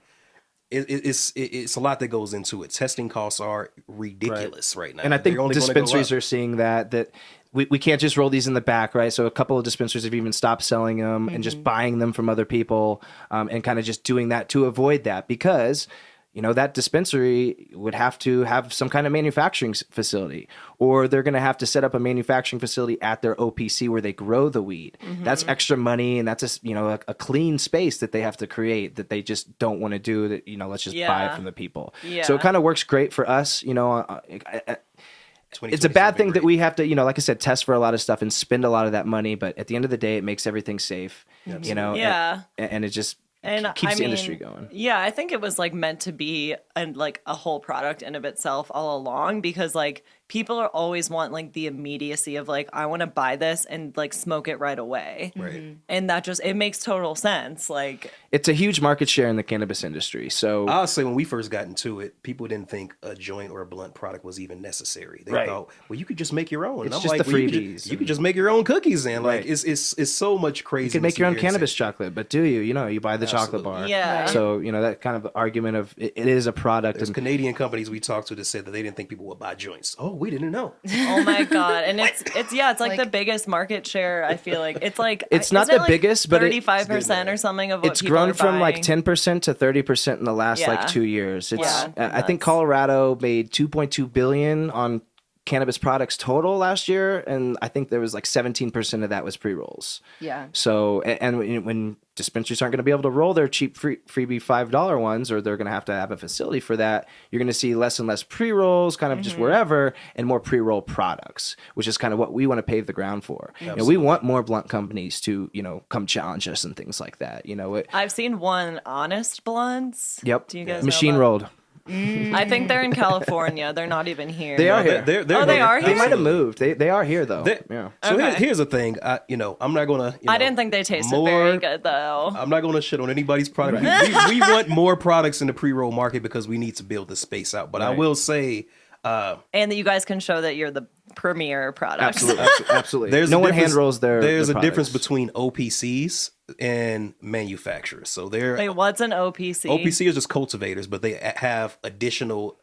it's a lot that goes into it. Testing costs are ridiculous right now. And I think They're only gonna go dispensaries up. are seeing that we can't just roll these in the back, right? So a couple of dispensaries have even stopped selling them and just buying them from other people, and kind of just doing that to avoid that, because you know that dispensary would have to have some kind of manufacturing facility, or they're going to have to set up a manufacturing facility at their OPC where they grow the weed. That's extra money, and that's a clean space that they have to create that they just don't want to do. That, you know, let's just buy it Yeah. from the people. Yeah. So it kind of works great for us, you know. It's a 2020 bad has thing been that we have to, you know, like I said, test for a lot of stuff and spend a lot of that money. But at the end of the day, it makes everything safe, you know. Yeah. And it just And keeps I the industry mean, going. Yeah, I think it was like meant to be like a whole product in of itself all along, because like people are always want like the immediacy of like, I want to buy this and like smoke it right away. Right. And that just, it makes total sense. Like, It's a huge market share in the cannabis industry. So I'll say when we first got into it, people didn't think a joint or a blunt product was even necessary. They Right. thought, well, you could just make your own. It's And I'm just like, the well, freebies you could just make your own cookies. And like, Right. it's so much crazy. you can make your own cannabis chocolate, but do you? You know, you buy the chocolate Absolutely. bar. Yeah. Right. So, you know, that kind of argument of it is a product. There's And Canadian companies we talked to that said that they didn't think people would buy joints. Oh, we didn't know. oh my God. And it's like, Like- the biggest market share. I feel like it's like, It's not isn't it the biggest, but 35% or something of what it's people grown are from like buying? 10% to 30% in the last Yeah. like 2 years. It's Wow. I think Nuts. Colorado made 2.2 billion on cannabis products total last year, and I think there was like 17% of that was pre-rolls. Yeah. So and when dispensaries aren't going to be able to roll their cheap freebie $5 ones, or they're going to have a facility for that, you're going to see less and less pre-rolls kind of just wherever, and more pre-roll products, which is kind of what we want to pave the ground for. You know, we want more blunt companies to, you know, come challenge us and things like that. You know, I've seen one Honest Blunts. yep. Do you guys know Machine about- rolled. I think they're in California. They're not even here. They are here. They're Oh, they are They here? might have moved. They are here though. Yeah. Yeah. So Okay. here's the thing. I'm not gonna. I didn't think they tasted very good though. I'm not going to shit on anybody's product. We want more products in the pre-roll market because we need to build the space out. But I Right. will say, And that you guys can show that you're the premier product. Absolutely. Absolutely. there's no a one difference- hand rolls their. There's their a difference products. between OPCs and manufacturers. So they're Wait, what's an OPC? OPC is just cultivators, but they have additional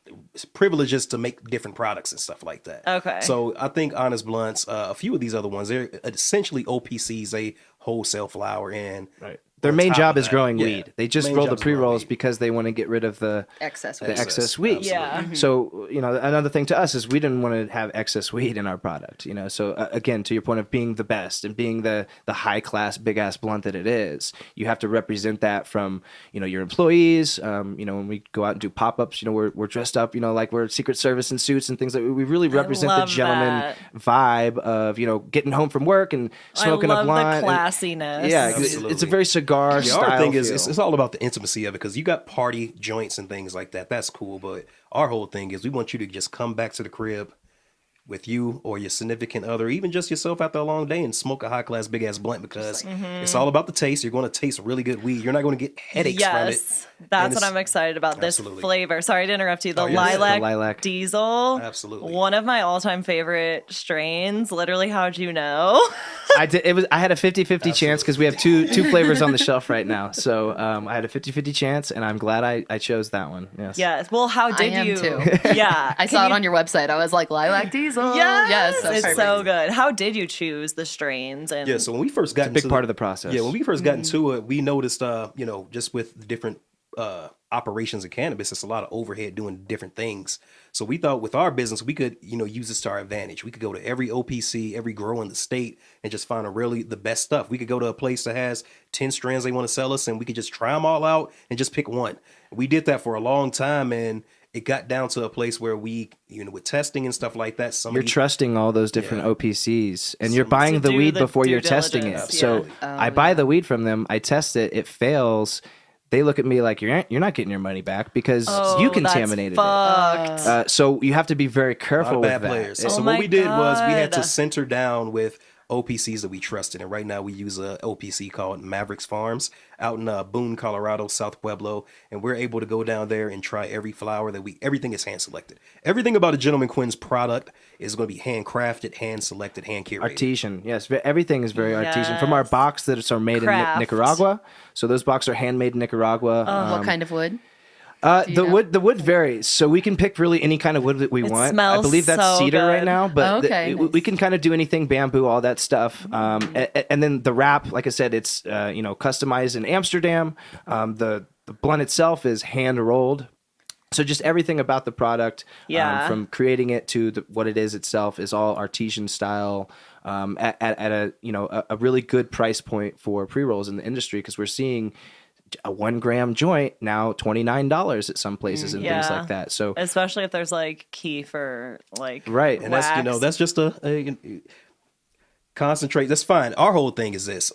privileges to make different products and stuff like that. Okay. So I think Honest Blunts, a few of these other ones, they're essentially OPCs. They wholesale flower and Right. Their on main top job of is that- growing yeah, weed. They just main roll the job is growing pre-rolls weed. because they want to get rid of the Excess. the weight. excess weed. Yeah. So, you know, another thing to us is we didn't want to have excess weed in our product, you know. So again, to your point of being the best and being the high class, big ass blunt that it is, you have to represent that from, you know, your employees. You know, when we go out and do pop-ups, you know, we're dressed up, you know, like we're Secret Service in suits and things like we really represent the love gentleman that. vibe of, you know, getting home from work and smoking I a love blunt. the classiness. Yeah, Absolutely. it's a very cigar Yeah, style our thing is feel. it's all about the intimacy of it because you got party joints and things like that. That's cool, but our whole thing is we want you to just come back to the crib with you or your significant other, even just yourself after a long day and smoke a high class big ass blunt because it's all about the taste. You're going to taste really good weed. You're not going to get headaches from it. Yes, that's And what it's- I'm excited about. This Absolutely. flavor. Sorry to interrupt you. The, yes. lilac, The lilac. diesel. Absolutely. One of my all-time favorite strains. Literally, how'd you know? I had a 50-50 chance because we have two flavors on the shelf right now. So I had a 50-50 chance, and I'm glad I chose that one. Yes. Yes. Well, how did am you? too. Yeah. I saw it on your website. I was like, lilac diesel. Yes, that's it's perfect. so good. How did you choose the strains? And Yeah, so when we first got It's a big into part of the process. Yeah, when we first got into it, we noticed, you know, just with the different operations of cannabis, it's a lot of overhead doing different things. So we thought with our business, we could, you know, use this to our advantage. We could go to every OPC, every grower in the state, and just find really the best stuff. We could go to a place that has 10 strands they want to sell us, and we could just try them all out and just pick one. We did that for a long time, and it got down to a place where we, you know, with testing and stuff like that, You're trusting all those different OPCs, and you're To buying the do weed the before due you're testing it. diligence, So yeah. I buy the weed from them, I test it, it fails. They look at me like you're not getting your money back because you contaminated that's fucked. it. So you have to be very careful of with bad that. players. So, Oh so my what we did was we had to God. center down with OPCs that we trusted. And right now we use a OPC called Mavericks Farms out in Boone, Colorado, South Pueblo. And we're able to go down there and try every flower everything is hand selected. Everything about a Gentleman Quinn's product is going to be handcrafted, hand selected, hand curated. Artesian, yes. Everything is very artesian. From our Yes. box that are made Craft. in Nicaragua. So those boxes are handmade in Nicaragua. What kind of wood? The wood varies, so we can pick really any kind of wood that we want. I smells believe that's so cedar right good. now, but Okay, nice. we can kind of do anything, bamboo, all that stuff. And then the wrap, like I said, it's you know, customized in Amsterdam. The blunt itself is hand rolled. So just everything about the product, Yeah. from creating it to what it is itself, is all artesian style. At a, you know, a really good price point for pre rolls in the industry, because we're seeing a 1 gram joint now $29 at some places and things Yeah. like that. So Especially if there's like kefir, like right. And that's, you know, wax. that's just a concentrate. That's fine. Our whole thing is this.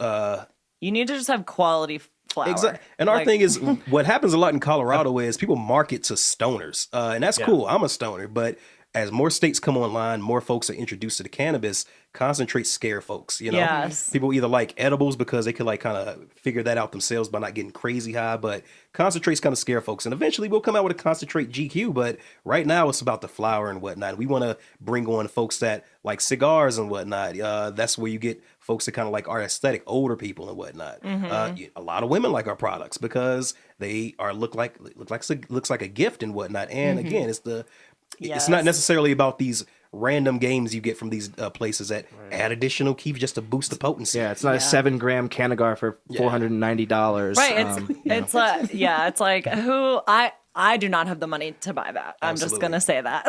You need to just have quality flour. Exactly. And our Like, thing is, what happens a lot in Colorado is people market to stoners. And that's cool. I'm a stoner. But as more states come online, more folks are introduced to the cannabis, concentrates scare folks. You know, Yes. people either like edibles because they could like kind of figure that out themselves by not getting crazy high. But concentrates kind of scare folks. And eventually we'll come out with a concentrate GQ. But right now it's about the flower and whatnot. We want to bring on folks that like cigars and whatnot. That's where you get folks that kind of like our aesthetic, older people and whatnot. A lot of women like our products because they are looks like a gift and whatnot. And again, it's not necessarily about these random games you get from these places that add additional keef just to boost the potency. Yeah, it's not a 7 gram Canagar for $490. Right. It's like, yeah, it's like I do not have the money to buy that. I'm just Absolutely. gonna say that.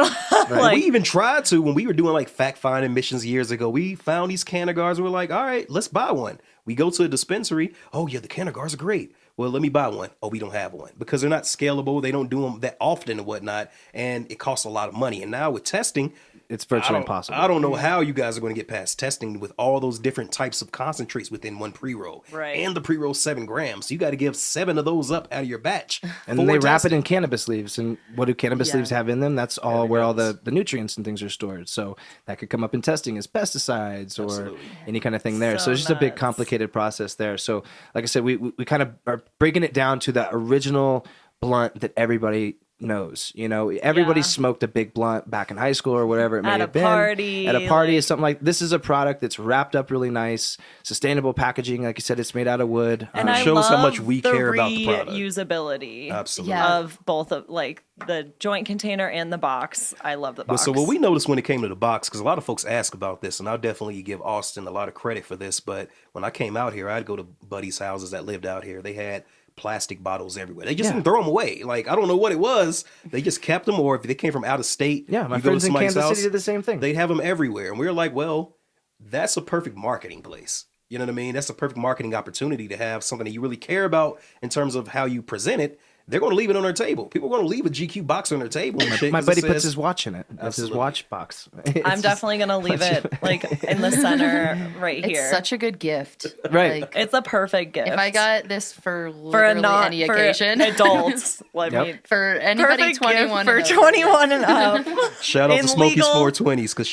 And Like, we even tried to when we were doing like fact finding missions years ago. We found these Canagars. We're like, all right, let's buy one. We go to a dispensary. Oh yeah, the Canagars are great. Well, let me buy one. Oh, we don't have one because they're not scalable. They don't do them that often and whatnot, and it costs a lot of money. And now with testing, It's virtually impossible. I don't know how you guys are going to get past testing with all those different types of concentrates within one pre-roll. Right. And the pre-roll 7 grams. So you got to give 7 of those up out of your batch. And for they wrap it testing. in cannabis leaves. And what do cannabis leaves have in them? That's all where all the nutrients and things are stored. So that could come up in testing as pesticides or any kind of thing there. So So it's just a big nuts. complicated process there. So like I said, we kind of are breaking it down to the original blunt that everybody knows. You know, everybody Yeah. smoked a big blunt back in high school or whatever it may At a have been. party, At a party like- is something like this. Is a product that's wrapped up really nice, sustainable packaging. Like you said, it's made out of wood. and I shows how much love we care about the product. reusability Absolutely. Yeah. of both of like the joint container and the box. I love the But box. so what we noticed when it came to the box, because a lot of folks ask about this, and I'll definitely give Austin a lot of credit for this, but when I came out here, I'd go to buddies' houses that lived out here. They had plastic bottles everywhere. They just didn't throw them away. Like, I don't know what it was. They just kept them, or if they came from out of state, Yeah, my you go to friends in somebody's Kansas house, City did the same thing. they'd have them everywhere. And we were like, well, that's a perfect marketing place. You know what I mean? That's a perfect marketing opportunity to have something that you really care about in terms of how you present it. they're going to leave it on their table. People are going to leave a GQ box on their table. And shit, My 'cause it buddy puts says- his watch in it. That's his Absolutely. watch box. I'm definitely gonna leave it like in the center right It's here. such a good gift. Right. Like, It's a perfect gift. if I got this for for a literally not any for occasion, adults, let Yep. me for anybody perfect 21 gift for and over. 21 and up. Shout out In to Smokey's legal- 420s because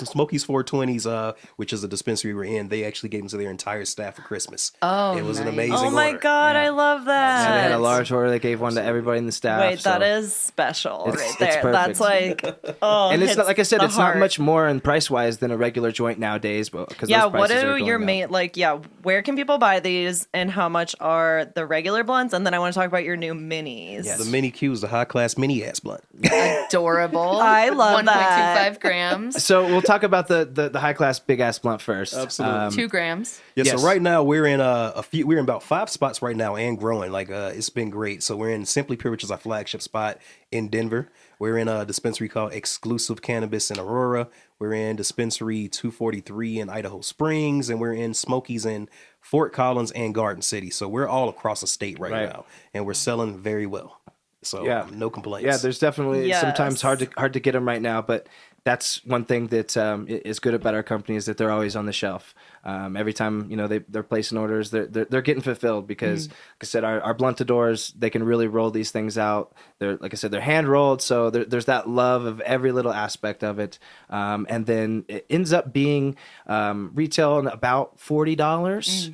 Smokey's 420s, which is a dispensary we're in, they actually gave them to their entire staff for Christmas. Oh, it was an nice. amazing. Oh my order. god, I love that. Yeah, they had a large order. They gave one to everybody in the staff. Wait, that so- is special It's- right it's there. perfect. That's like, oh, And it's not, like I said, the it's heart. not much more in price wise than a regular joint nowadays. But because Yeah, those what prices are do going your up. mate like? Yeah, where can people buy these, and how much are the regular blunts? And then I want to talk about your new minis. Yes. The Mini Q's, the high class mini ass blunt. Adorable. I love that. 1.25 grams. So we'll talk about the high class big ass blunt first. Absolutely. 2 grams. Yeah, Yes. so right now we're in we're in about 5 spots right now and growing. Like it's been great. So we're in Simply Pure, which is our flagship spot in Denver. We're in a dispensary called Exclusive Cannabis in Aurora. We're in Dispensary 243 in Idaho Springs, and we're in Smokey's in Fort Collins and Garden City. So we're all across the state right now, and we're selling very well. So Yeah. no complaints. Yeah, there's definitely Yes. sometimes hard to get them right now, but that's one thing that is good about our company is that they're always on the shelf. Every time they're placing orders, they're getting fulfilled because, like I said, our bluntadors, they can really roll these things out. They're, like I said, they're hand rolled, so there's that love of every little aspect of it. And then it ends up being retail in about $40.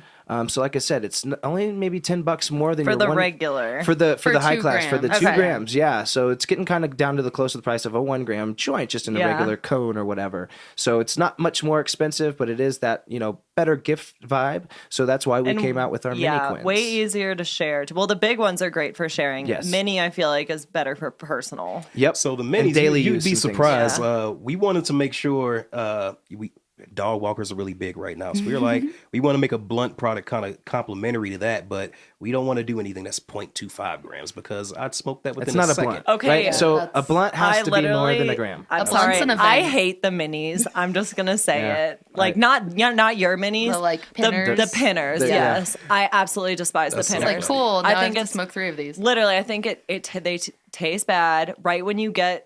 So like I said, it's only maybe $10 more than For your the one- regular. for the For high 2 class for the grams. 2 Okay. grams. Yeah, so it's getting kind of down to the close to the price of a 1 gram joint, just in a Yeah. regular cone or whatever. So it's not much more expensive, but it is that better gift vibe. So that's why we And came out with our Mini Quinns. way easier to share. Well, the big ones are great for sharing. Yes. Mini, I feel like, is better for personal. Yep. So the And minis, daily you'd use be and things. surprised. Yeah. We wanted to make sure dog walkers are really big right now. So we were like, we want to make a blunt product kind of complementary to that, but we don't want to do anything that's 0.25 grams because I'd smoke that within It's not a second. blunt. Okay, right? yeah. So a That's- blunt has I to be more than literally- a gram. I'm A blunt's sorry. an event. I hate the minis. I'm just gonna say Yeah. it. Like not your minis. The, like, the pinners. pinners. The- yeah. Yes, I absolutely despise That's the so pinners. It's like, cool. Now I I think have to it's smoke 3 of these. literally. I think they taste bad right when you get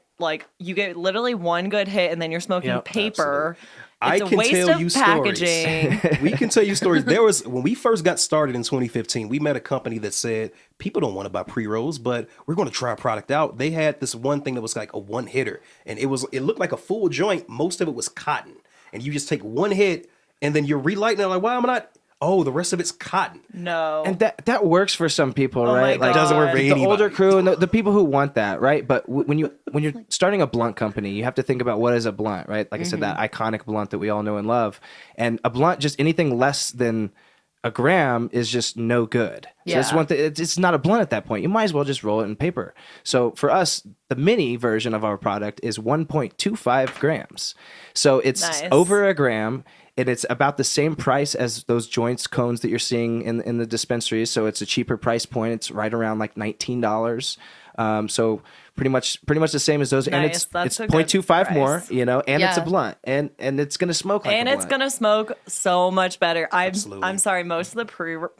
you get literally one good hit and then you're smoking Yep, paper. I It's a can waste tell of you stories. packaging. We can tell you stories. There was when we first got started in 2015, we met a company that said people don't want to buy pre-rolls, but we're going to try a product out. They had this one thing that was like a one hitter, and it looked like a full joint. Most of it was cotton, and you just take one hit, and then you're relighting it. Like, why am I not? Oh, the rest of it's cotton. No. And that works for some people, Oh my right? God. Like It doesn't work for the anybody. older crew and the people who want that, right? But when you're starting a blunt company, you have to think about what is a blunt, right? Like I said, that iconic blunt that we all know and love, and a blunt, just anything less than a gram is just no good. So that's Yeah. one thing. It's not a blunt at that point. You might as well just roll it in paper. So for us, the mini version of our product is 1.25 grams. So it's Nice. over a gram. And it's about the same price as those joints cones that you're seeing in the dispensaries. So it's a cheaper price point. It's right around like $19. So pretty much the same as those. And Nice. it's That's a good 0.25 price. more, and it's a Yeah. blunt, and it's gonna smoke like and a it's blunt. gonna smoke so much better. Absolutely. I'm sorry, most of the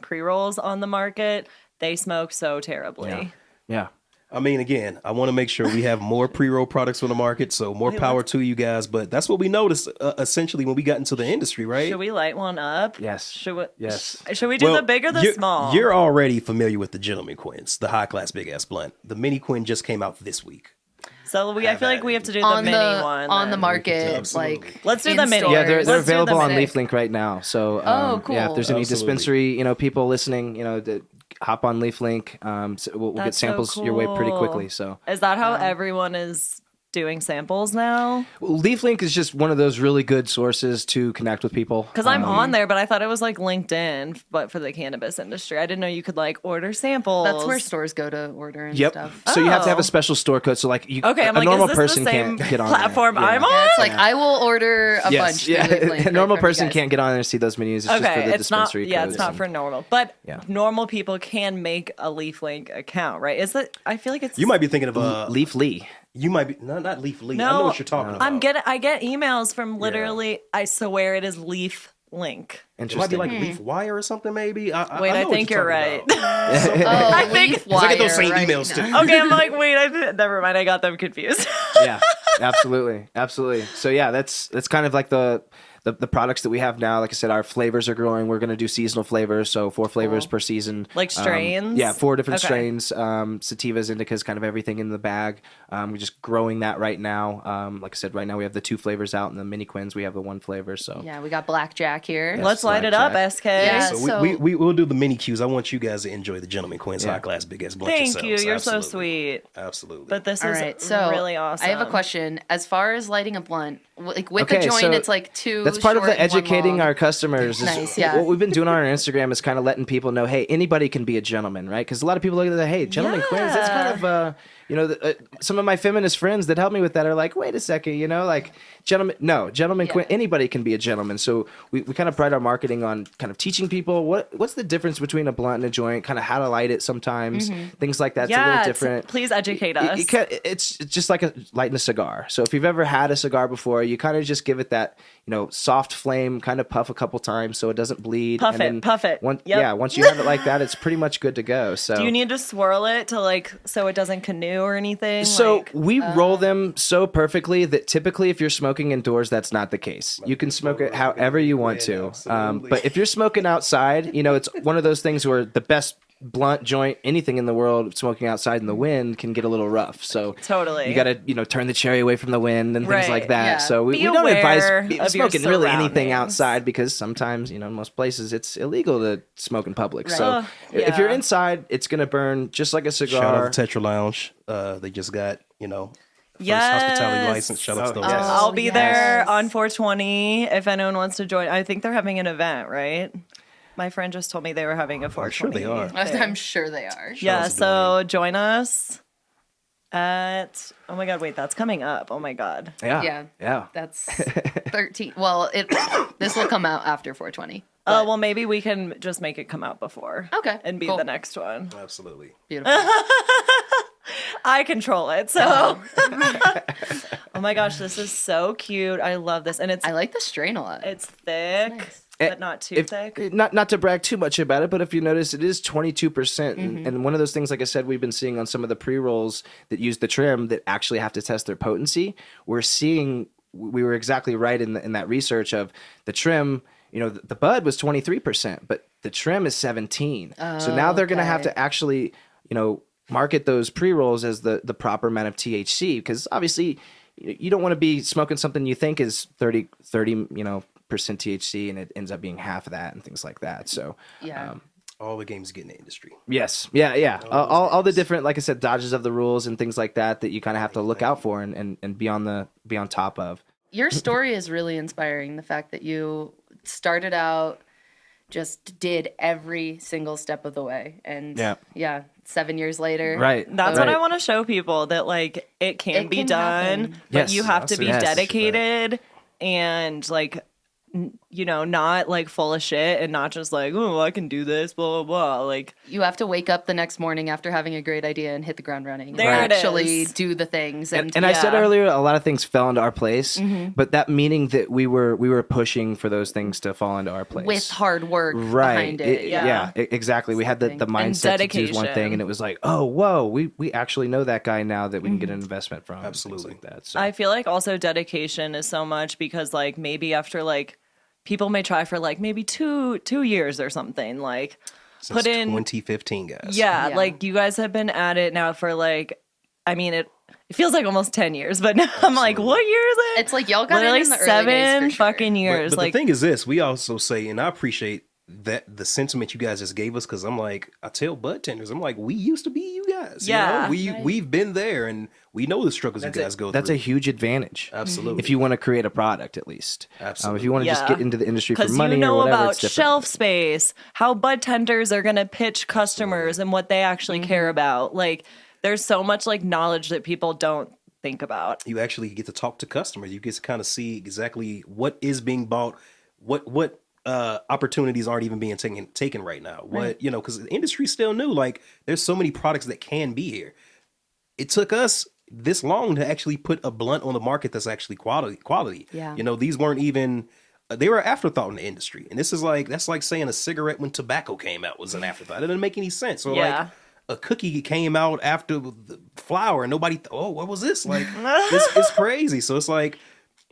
pre rolls on the market, they smoke so terribly. Yeah. I mean, again, I want to make sure we have more pre-roll products on the market, so more power to you guys. But that's what we noticed essentially when we got into the industry, right? Should we light one up? Yes. Should we? Yes. Should we do the big or the you're, small? You're already familiar with the Gentleman Quinns, the high class big ass blunt. The Mini Quinn just came out this week. So I feel like we have to do the On mini the one on the then. market, Absolutely. like Let's do in the mini. stores. Yeah, they're Let's do the available on mini. LeafLink right now. So Oh, yeah, if there's any cool. dispensary, people listening, hop on LeafLink. So we'll get That's so samples your way pretty cool. quickly. So Is that how everyone is doing samples now? LeafLink is just one of those really good sources to connect with people. Because I'm on there, but I thought it was like LinkedIn, but for the cannabis industry. I didn't know you could like order samples. That's where stores go to order and Yep. stuff. So you have to have Oh. a special store code. So like Okay, I'm a like, normal is this person the same can't get on platform there. Yeah. I'm on? Yeah, it's like I will order a Yes, bunch. yeah. through Leaf Link, A normal like, from you person guys. can't get on there and see those menus. It's just for Okay, the it's not. dispensary Yeah, codes it's not and- for normal, but Yeah. normal people can make a LeafLink account, right? Is it? I feel like it's. You might be thinking of Leaf Lee. you might be not Leaf Lee. No, I know what you're talking about. I get emails from literally. I swear it is Leaf link. It might be Interesting. like leaf wire or something, maybe. Wait, I I know think what you're talking right. about. Oh, I think- leaf 'Cause I get those wire, same right. emails too. Okay, I'm like, wait, never mind. I got them confused. Yeah, absolutely. So yeah, that's kind of like the products that we have now. Like I said, our flavors are growing. We're going to do seasonal flavors, so 4 flavors per season. Like strains? Yeah, 4 different Okay. strains. Sativas, indicas, kind of everything in the bag. We're just growing that right now. Like I said, right now we have the 2 flavors out, and the Mini Quinns we have the 1 flavor. So Yeah, we got blackjack here. Yes. Let's light it up, Blackjack. SK. Yeah. So So- we will do the mini Qs. I want you guys to enjoy the Gentleman Quinns High Class Big Ass Blunt Thank you. yourselves. You're so Absolutely. sweet. Absolutely. But this All is right, so really awesome. I have a question. As far as lighting a blunt, like with Okay, a joint, so it's like 2. that's part of short the and 1 educating long. our customers. Is Nice, yeah. What we've been doing on our Instagram is kind of letting people know, hey, anybody can be a gentleman, right? Because a lot of people look at that, hey, Gentleman Quinns, that's kind of, some of my feminist friends that help me with that are like, wait a second, like gentleman Quinn, anybody can be a gentleman. So we kind of pride our marketing on kind of teaching people what's the difference between a blunt and a joint, kind of how to light it sometimes, things like that. It's a little different. Please educate us. It's just like lighting a cigar. So if you've ever had a cigar before, you kind of just give it that, soft flame, kind of puff a couple times so it doesn't bleed. Puff and it. Once, Yep. Yeah, once you have it like that, it's pretty much good to go. So Do you need to swirl it to so it doesn't canoe or anything? So we roll them so perfectly that typically if you're smoking indoors, that's not the case. You can smoke it however you want to. absolutely. But if you're smoking outside, it's one of those things where the best blunt joint, anything in the world, smoking outside in the wind can get a little rough. So Totally. you got to, turn the cherry away from the wind and things Right, like that. yeah. So we Be don't advise aware of your smoking really anything surroundings. outside because sometimes, in most places it's illegal to smoke in public. Right. So Ugh, if you're yeah. inside, it's going to burn just like a cigar. Shout out to Tetra Lounge. They just got, first Yes. hospitality license. Shout out to those yes. guys. I'll be yes. there on 420 if anyone wants to join. I think they're having an event, right? My friend just told me they were having a 420. sure they are. thing. I'm sure they are. Yeah, out to so join us at, oh my God, wait, that's coming up. Oh my God. Yeah. Yeah. That's 13. Well, this will come out after 420. Oh, well, maybe we can just make it come out before. Okay, And be cool. the next one. Absolutely. Beautiful. I control it, so. Oh my gosh, this is so cute. I love this. And I like the strain a lot. it's thick, nice. but not too thick. Not to brag too much about it, but if you notice, it is 22%. And one of those things, like I said, we've been seeing on some of the pre-rolls that use the trim that actually have to test their potency. We're seeing, we were exactly right in that research of the trim. The bud was 23%, but the trim is 17. So now they're going to have okay. to actually, market those pre-rolls as the proper amount of THC, because obviously you don't want to be smoking something you think is 30 percent THC and it ends up being half of that and things like that. So Yeah. All the games get in the industry. yes, yeah. All the different, like I said, dodges of the rules and things like that you kind of have to look out for and be on top of. Your story is really inspiring. The fact that you started out, just did every single step of the way. And Yeah. 7 years later. Right. That's what right. I want to show people, that it can It be can done, happen. but Yes, you have to be yes. dedicated and not full of shit and not just oh, I can do this, blah, blah, blah. You have to wake up the next morning after having a great idea and hit the ground running. There and it actually is. do the things. And, And I said Yeah. earlier, a lot of things fell into our place, but that meaning that we were pushing for those things to fall into our place with hard work right behind it. Yeah. Exactly. We had the Something. mindset to choose one dedication. thing, and it was like, oh, whoa, we actually know that guy now that we can get an investment from. and things Absolutely. like that. So I feel like also dedication is so much, because maybe after people may try for maybe two years or something, Since put in 2015, guys. yeah, Yeah. you guys have been at it now for I mean it feels like almost 10 years, but now I'm like, what year is it? It's like y'all got literally in the early 7 days for sure. fucking years. But the thing is this, we also say, and I appreciate that the sentiment you guys just gave us, because I'm like, I tell bud tenders, I'm like, we used to be you guys. Yeah. We've been there and we know the struggles you guys go that's through. a huge advantage. Absolutely. If you want to create a product, at least. Absolutely. If you want to just Yeah. get into the industry for because money you know or whatever, about it's different. shelf space, how bud tenders are going to pitch customers and what they actually care about. There's so much knowledge that people don't think about. You actually get to talk to customers. You get to kind of see exactly what is being bought, what opportunities aren't even being taken right now. What, because the industry's still new. There's so many products that can be here. It took us this long to actually put a blunt on the market that's actually quality. Yeah. These weren't even they were an afterthought in the industry. And this is like, that's like saying a cigarette when tobacco came out was an afterthought. It doesn't make any sense. So like a cookie came out after the flour and nobody, oh, what was this? Like, this is crazy. So it's like,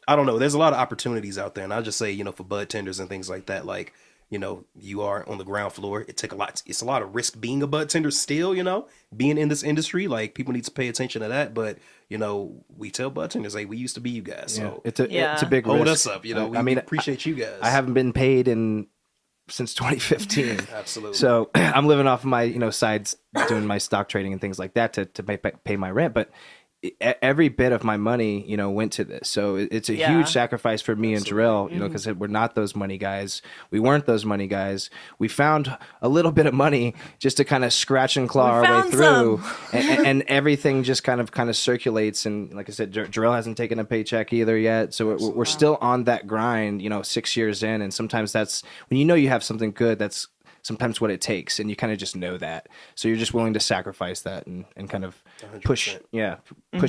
I don't know. There's a lot of opportunities out there. And I'll just say, you know, for bud tenders and things like that, like, you know, you are on the ground floor. It's a lot of risk being a bud tender still, you know, being in this industry. Like, people need to pay attention to that. But, you know, we tell bud tenders, like, we used to be you guys. So it's a big hold risk. us up. You know, we appreciate you guys. I haven't been paid since 2015. Absolutely. So I'm living off of my, you know, sides, doing my stock trading and things like that to pay my rent. But every bit of my money, you know, went to this. So it's a huge sacrifice for me and Jarell, you know, because we're not those money guys. We weren't those money guys. We found a little bit of money just to kind of scratch and claw our way through. and everything just kind of circulates. And like I said, Jarell hasn't taken a paycheck either yet. So we're still on that grind, you know, 6 years in. And sometimes that's when you know you have something good, that's sometimes what it takes, and you kind of just know that, so you're just willing to sacrifice that and kind of 100%. push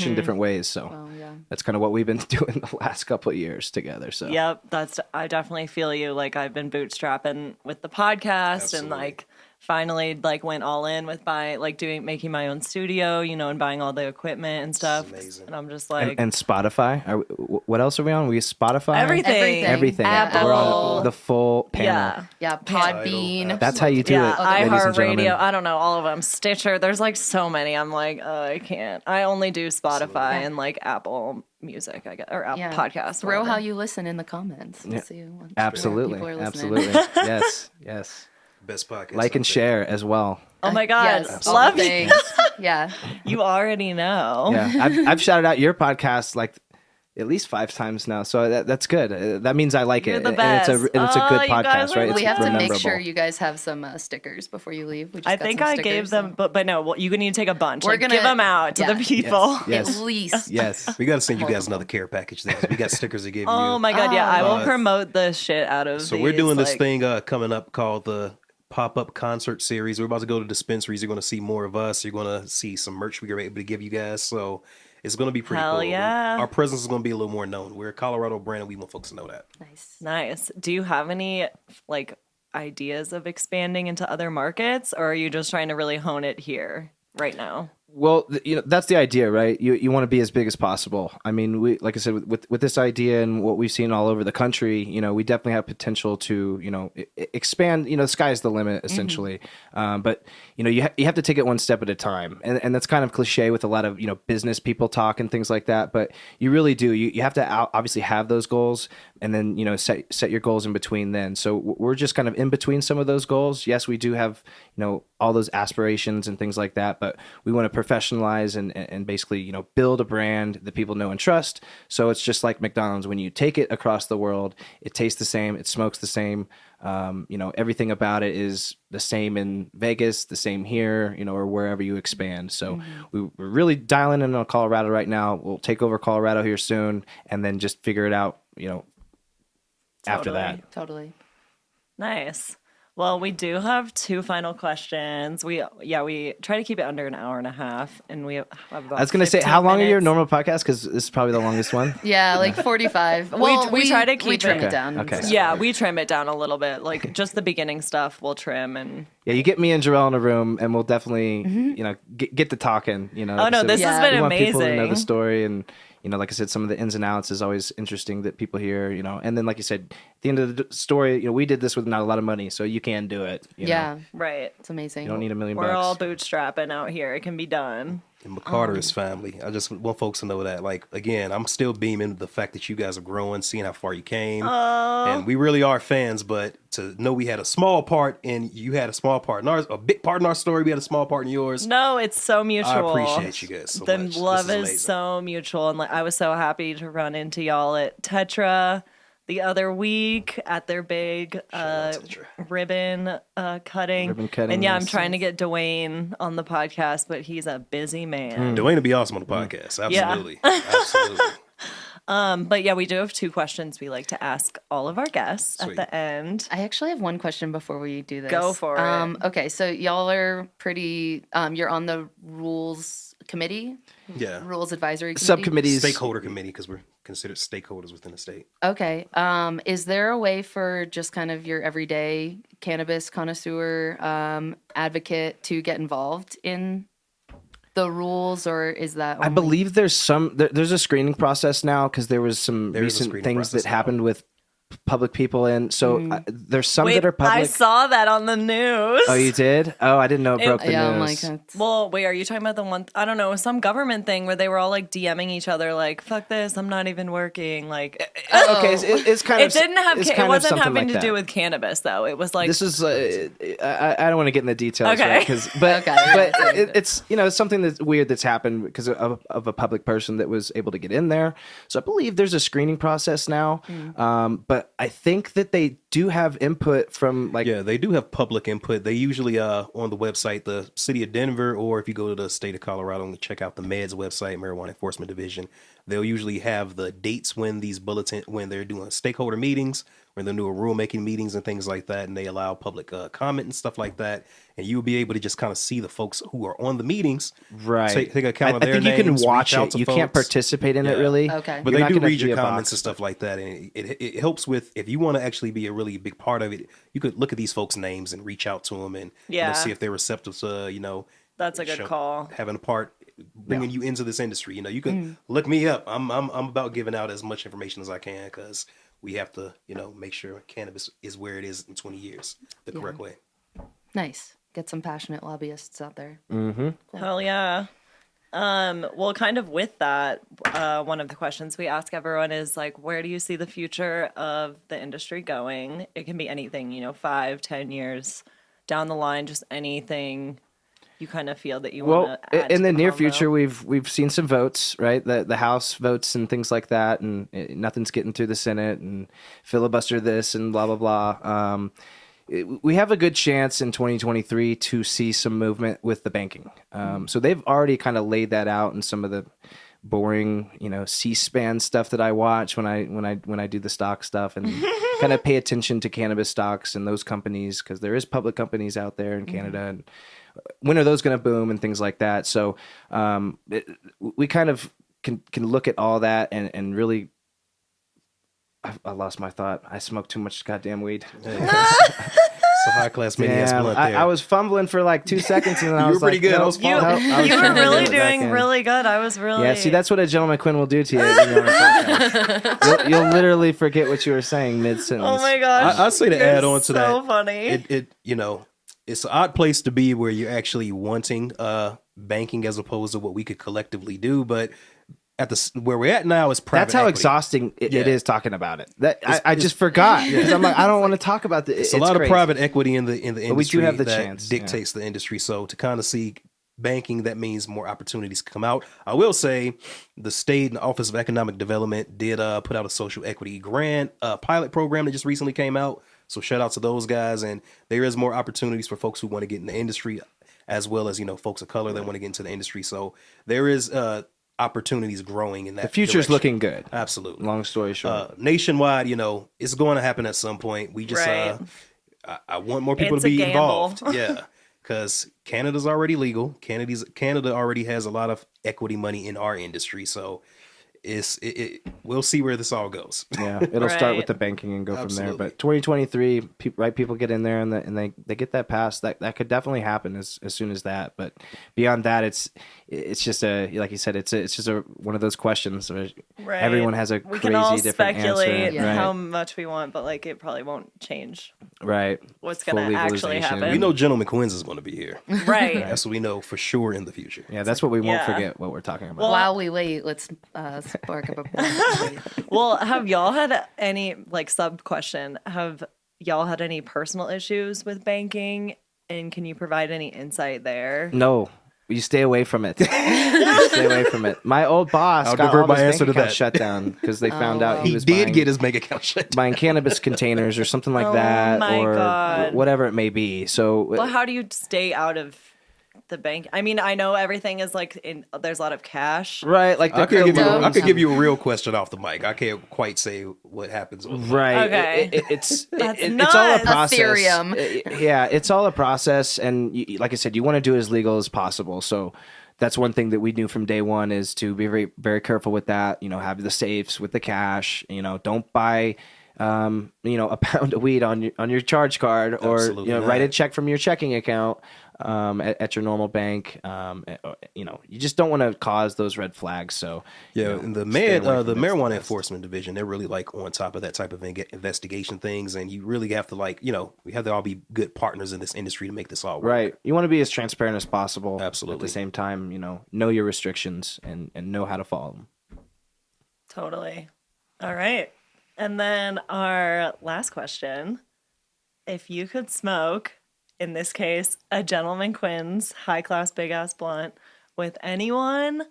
in different ways. So that's kind of what we've been doing the last couple of years together. So I definitely feel you. Like, I've been bootstrapping with the podcast and like finally like went all in with making my own studio, you know, and buying all the equipment and stuff. Amazing. And I'm just like, and Spotify. What else are we on? We use Spotify. Everything. Apple. We're on the full panel. Yeah, Podbean. That's how you do it, ladies and gentlemen. iHeartRadio. I don't know, all of them. Stitcher. There's like so many. I'm like, I can't. I only do Spotify and like Apple Music, I guess, or Apple Podcasts. Throw how you listen in the comments. We'll see what Absolutely. people are listening. Yes. Best podcast. Like and share as well. Oh my God. Yes, Love you. things. Yeah. You already know. Yeah, I've shouted out your podcast like at least 5 times now, so that's good. That means I like You're it, the best. and it's a good You guys podcast, are right? the It's We have to make memorable. sure you guys have some stickers before you leave. I think I gave them, but no, well, you need to take a bunch. We're Like, gonna give them out to the people. Yes. At least. Yes. We got to send you guys another care package then. We got stickers to give you. Oh my God, yeah, I will Uh, promote the shit out of So these, we're doing this like- thing coming up called the pop-up concert series. We're about to go to dispensaries. You're going to see more of us. You're going to see some merch we're able to give you guys. So it's going to be pretty Hell cool. yeah. Our presence is going to be a little more known. We're a Colorado brand, and we want folks to know that. Nice. Do you have any like ideas of expanding into other markets, or are you just trying to really hone it here right now? Well, you know, that's the idea, right? You want to be as big as possible. I mean, we, like I said, with this idea and what we've seen all over the country, you know, we definitely have potential to, you know, expand. You know, the sky's the limit, essentially. But you know, you have to take it one step at a time, and that's kind of cliche with a lot of, you know, business people talk and things like that. But you really do. You have to obviously have those goals, and then, you know, set your goals in between. Then, so we're just kind of in between some of those goals. Yes, we do have, you know, all those aspirations and things like that, but we want to professionalize and basically, you know, build a brand that people know and trust. So it's just like McDonald's. When you take it across the world, it tastes the same, it smokes the same. You know, everything about it is the same in Vegas, the same here, you know, or wherever you expand. So we're really dialing in on Colorado right now. We'll take over Colorado here soon, and then just figure it out, you know, after that. Totally. Nice. Well, we do have 2 final questions. We try to keep it under an hour and a half, and we have about. I was going to say, 15 how long are your minutes. normal podcasts? Because this is probably the longest one. Yeah, like 45. Well, we try to we keep trim it- it down. Okay. Yeah, we trim it down a little bit. Like, just the beginning stuff we'll trim, and Yeah, you get me and Jarell in a room, and we'll definitely, you know, get to talking. You know. oh no, So this has been we want people to know the amazing. story, and you know, like I said, some of the ins and outs is always interesting that people hear. You know, and then like you said, at the end of the story, you know, we did this with not a lot of money, so you can do it. You know. Yeah, Right. it's amazing. You don't need $1 million. We're all bootstrapping out here. It can be done. And McCarter is family. I just want folks to know that. Like, again, I'm still beaming the fact that you guys are growing, seeing how far you came. And we really are fans, but to know we had a small part and you had a small part in ours, a big part in our story, we had a small part in yours. No, it's so mutual. I appreciate you guys so the much. love This is amazing. so mutual, and like I was so happy to run into y'all at Tetra the other week at their big out to Tetra. ribbon cutting. Ribbon cutting, And yeah, I'm yes. trying to get Dwayne on the podcast, but he's a busy man. Dwayne would be awesome on the podcast. Absolutely. Absolutely. But yeah, we do have 2 questions we like to ask all of our guests Sweet. at the end. I actually have one question before we do this. Go for it. Okay, so y'all are pretty. You're on the rules committee, Yeah. rules advisory committee. Subcommittees. Stakeholder committee, because we're considered stakeholders within the state. Okay. Is there a way for just kind of your everyday cannabis connoisseur advocate to get involved in the rules, or is that I believe there's there's a screening process now because there was some There is a recent screening things that process now. happened with public people, and so there's some Wait, that are public. I saw that on the news. Oh, you did? Oh, I didn't know it broke the yeah, I'm news. like, Well, wait, are you talking about the one? I don't know, some government thing where they were all like DMing each other, like "fuck this, I'm not even working." Like, Okay, it's kind it of didn't have. it's It kind of wasn't something having like to do that. with cannabis, though. It was like This is I don't want to get in the details, Okay. right? But Okay. it's it's something that's weird that's happened because of a public person that was able to get in there. So I believe there's a screening process now, but I think that they do have input from like Yeah, they do have public input. They usually on the website, the city of Denver, or if you go to the state of Colorado and check out the MEDS website, Marijuana Enforcement Division, they'll usually have the dates when when they're doing stakeholder meetings, when they're doing rulemaking meetings and things like that, and they allow public comment and stuff like that. And you'll be able to just kind of see the folks who are on the meetings. right. Take account of I their think you can names, watch reach out it. to You can't folks. participate in it Yeah. really. Okay. But You're they not do gonna read be your a comments box. and stuff like that, and it helps with if you want to actually be a really big part of it. You could look at these folks' names and reach out to them and Yeah. see if they're receptive to that's a good call. having a part, bringing you into this industry. You can look me up. I'm about giving out as much information as I can because we have to make sure cannabis is where it is in 20 years the correct way. nice. Get some passionate lobbyists out there. Hell yeah. Well, kind of with that, one of the questions we ask everyone is like, where do you see the future of the industry going? It can be anything, 5, 10 years down the line, just anything you kind of feel that you want Well, to add in to the near convo. future, we've seen some votes, right? The House votes and things like that, and nothing's getting through the Senate and filibuster this and blah blah blah. We have a good chance in 2023 to see some movement with the banking. So they've already kind of laid that out in some of the boring, C-SPAN stuff that I watch when I do the stock stuff and kind of pay attention to cannabis stocks and those companies because there is public companies out there in Canada and when are those going to boom and things like that. So we kind of can look at all that and really. I lost my thought. I smoked too much goddamn weed. It's a high class Mini Quinns Damn, Blunt there. I was fumbling for like 2 seconds and then I You was were pretty like, good. I nope, was You, nope, I was you were trying to really reel it back doing in. really good. I was really. Yeah, see, that's what a gentleman Quinn will do to you. On a podcast. You'll literally forget what you were saying mid sentence. Oh my gosh. I say to You're add on to so that, funny. It's an odd place to be where you're actually wanting banking as opposed to what we could collectively do, but where we're at now is private That's how equity. exhausting it Yeah. is talking about it. I just forgot because I'm like I don't want to talk about this. It's a lot crazy. of private equity in the industry. But we do have the that chance, dictates the industry. So to kind of see banking, that means more opportunities come out. I will say the state and Office of Economic Development did put out a social equity grant pilot program that just recently came out. So shout out to those guys. And there is more opportunities for folks who want to get in the industry, as well as folks of color that want to get into the industry. So there is opportunities growing in that. The future's direction. looking good. Absolutely. Long story short. Nationwide, it's going to happen at some point. We just, Right. I want more people It's to a be gamble. involved. Yeah. Because Canada's already legal. Canada already has a lot of equity money in our industry. So we'll see where this all goes. Yeah, it'll start with Right. the banking and go from there. Absolutely. But 2023, people get in there and they get that passed. That could definitely happen as soon as that. But beyond that, it's just like you said, it's just one of those questions where Right. everyone has a We crazy can all different speculate answer. how Right, much we want, but like it probably won't change right. what's Full gonna actually legalization. happen. We know Gentleman Quinns is going to be here. Right. That's what we know for sure in the future. Yeah, that's what we won't Yeah. forget. What we're talking about. While we wait, let's spark up a blunt. Well, have y'all had any sub question? Have y'all had any personal issues with banking? And can you provide any insight there? No, you stay away from it. You stay away from it. My old boss I'll got divert all my his answer bank to accounts that. shut down because they found out wow. he He was did buying, get his bank account shut down. buying cannabis containers or something like Oh that, my or God. whatever it may be. So Well, how do you stay out of the bank? I mean, I know everything is there's a lot of cash. right, like I could Don't. give you a real question off the mic. I can't quite say what happens. On the mic. right. Okay. It's That's it's all a nuts. process. Ethereum. Yeah, it's all a process, and like I said, you want to do it as legal as possible. So that's one thing that we knew from day one is to be very, very careful with that. Have the safes with the cash. Don't buy, a pound of weed on your charge card, or Absolutely write a not. check from your checking account at your normal bank. You just don't want to cause those red flags. So Yeah, and the stay away from the it's marijuana best. enforcement division, they're really like on top of that type of investigation things, and you really have to we have to all be good partners in this industry to make this all work. Right. You want to be as transparent as possible. Absolutely. At the same time, know your restrictions and know how to follow them. Totally. All right. And then our last question. If you could smoke, in this case, a Gentleman Quinn's high class big ass blunt with anyone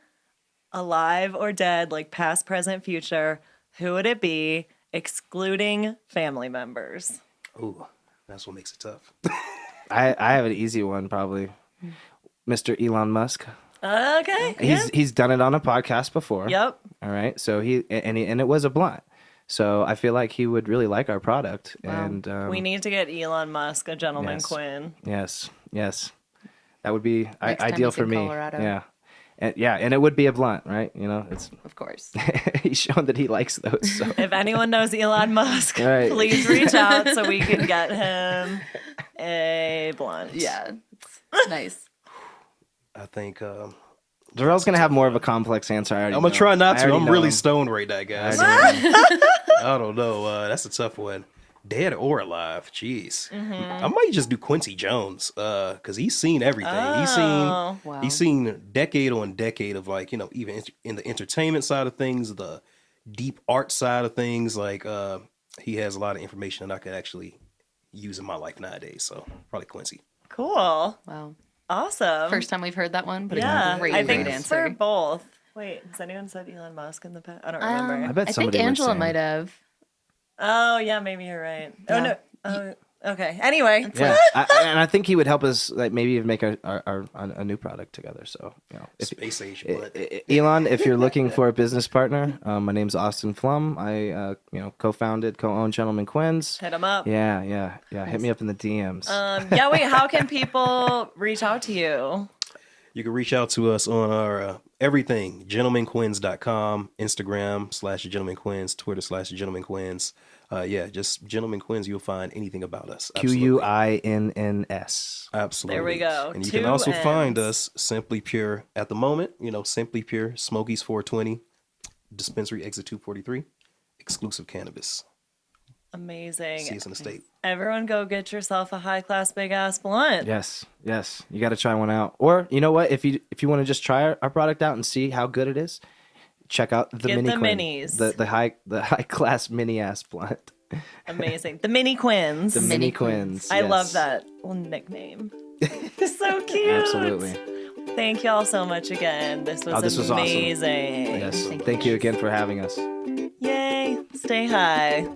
alive or dead, like past, present, future, who would it be, excluding family members? Ooh, that's what makes it tough. I have an easy one, probably. Mr. Elon Musk. Okay. He's done it on a podcast before. Yep. All right. So and it was a blunt. So I feel like he would really like our product. Wow. And We need to get Elon Musk a Gentleman yes. Quinn. Yes. That would be Next time ideal he's for in me. Colorado. Yeah. And it would be a blunt, right? It's Of course. he's shown that he likes those. So If anyone knows Elon Musk, Right. please reach out so we can get him a blunt. Yeah. It's nice. I think Jarell's gonna have more of a complex answer. I'm gonna try not to. I'm really still. stoned right now, guys. I don't know. That's a tough one. Dead or alive? Jeez. I might just do Quincy Jones, because he's seen everything. Oh. Wow. He's seen decade on decade of even in the entertainment side of things, the deep art side of things. He has a lot of information that I could actually use in my life nowadays. So probably Quincy. Cool. Wow. Awesome. First time we've heard that one, but yeah, a great, I think great for answer. both. Wait, has anyone said Elon Musk in the past? I don't remember. I bet I think somebody would Angela say. might have. Oh, yeah, maybe you're right. Oh, Yeah. no. Oh, okay. Anyway. Yeah, and I think he would help us, like, maybe even make a new product together. So if Space age blood. Elon, if you're looking for a business partner, my name's Austin Pflumm. I co-own Gentleman Quinns. Hit him up. Yeah. Hit me up in the DMs. Yeah, wait, how can people reach out to you? You can reach out to us on our everything, gentlemanquinns.com, Instagram /Gentleman Quinns, Twitter /Gentleman Quinns. Just Gentleman Quinns. You'll find anything about us. Absolutely. QUINNS. Absolutely. There we go. And you 2 can also find Ns. us Simply Pure at the moment. Simply Pure, Smokey's 420, Dispensary Exit 243, exclusive cannabis. Amazing. See us in the state. Everyone go get yourself a high-class big-ass blunt. Yes. You got to try one out. Or you know what? If you want to just try our product out and see how good it is, check out the Get Mini the Quinn, minis. the high class mini ass blunt. Amazing. The Mini Quinns. The Mini Quinns. I yes. love that little nickname. So cute. Absolutely. Thank y'all so much again. This was This was awesome. amazing. Yes. Thank you again for having us. Yay. Stay high.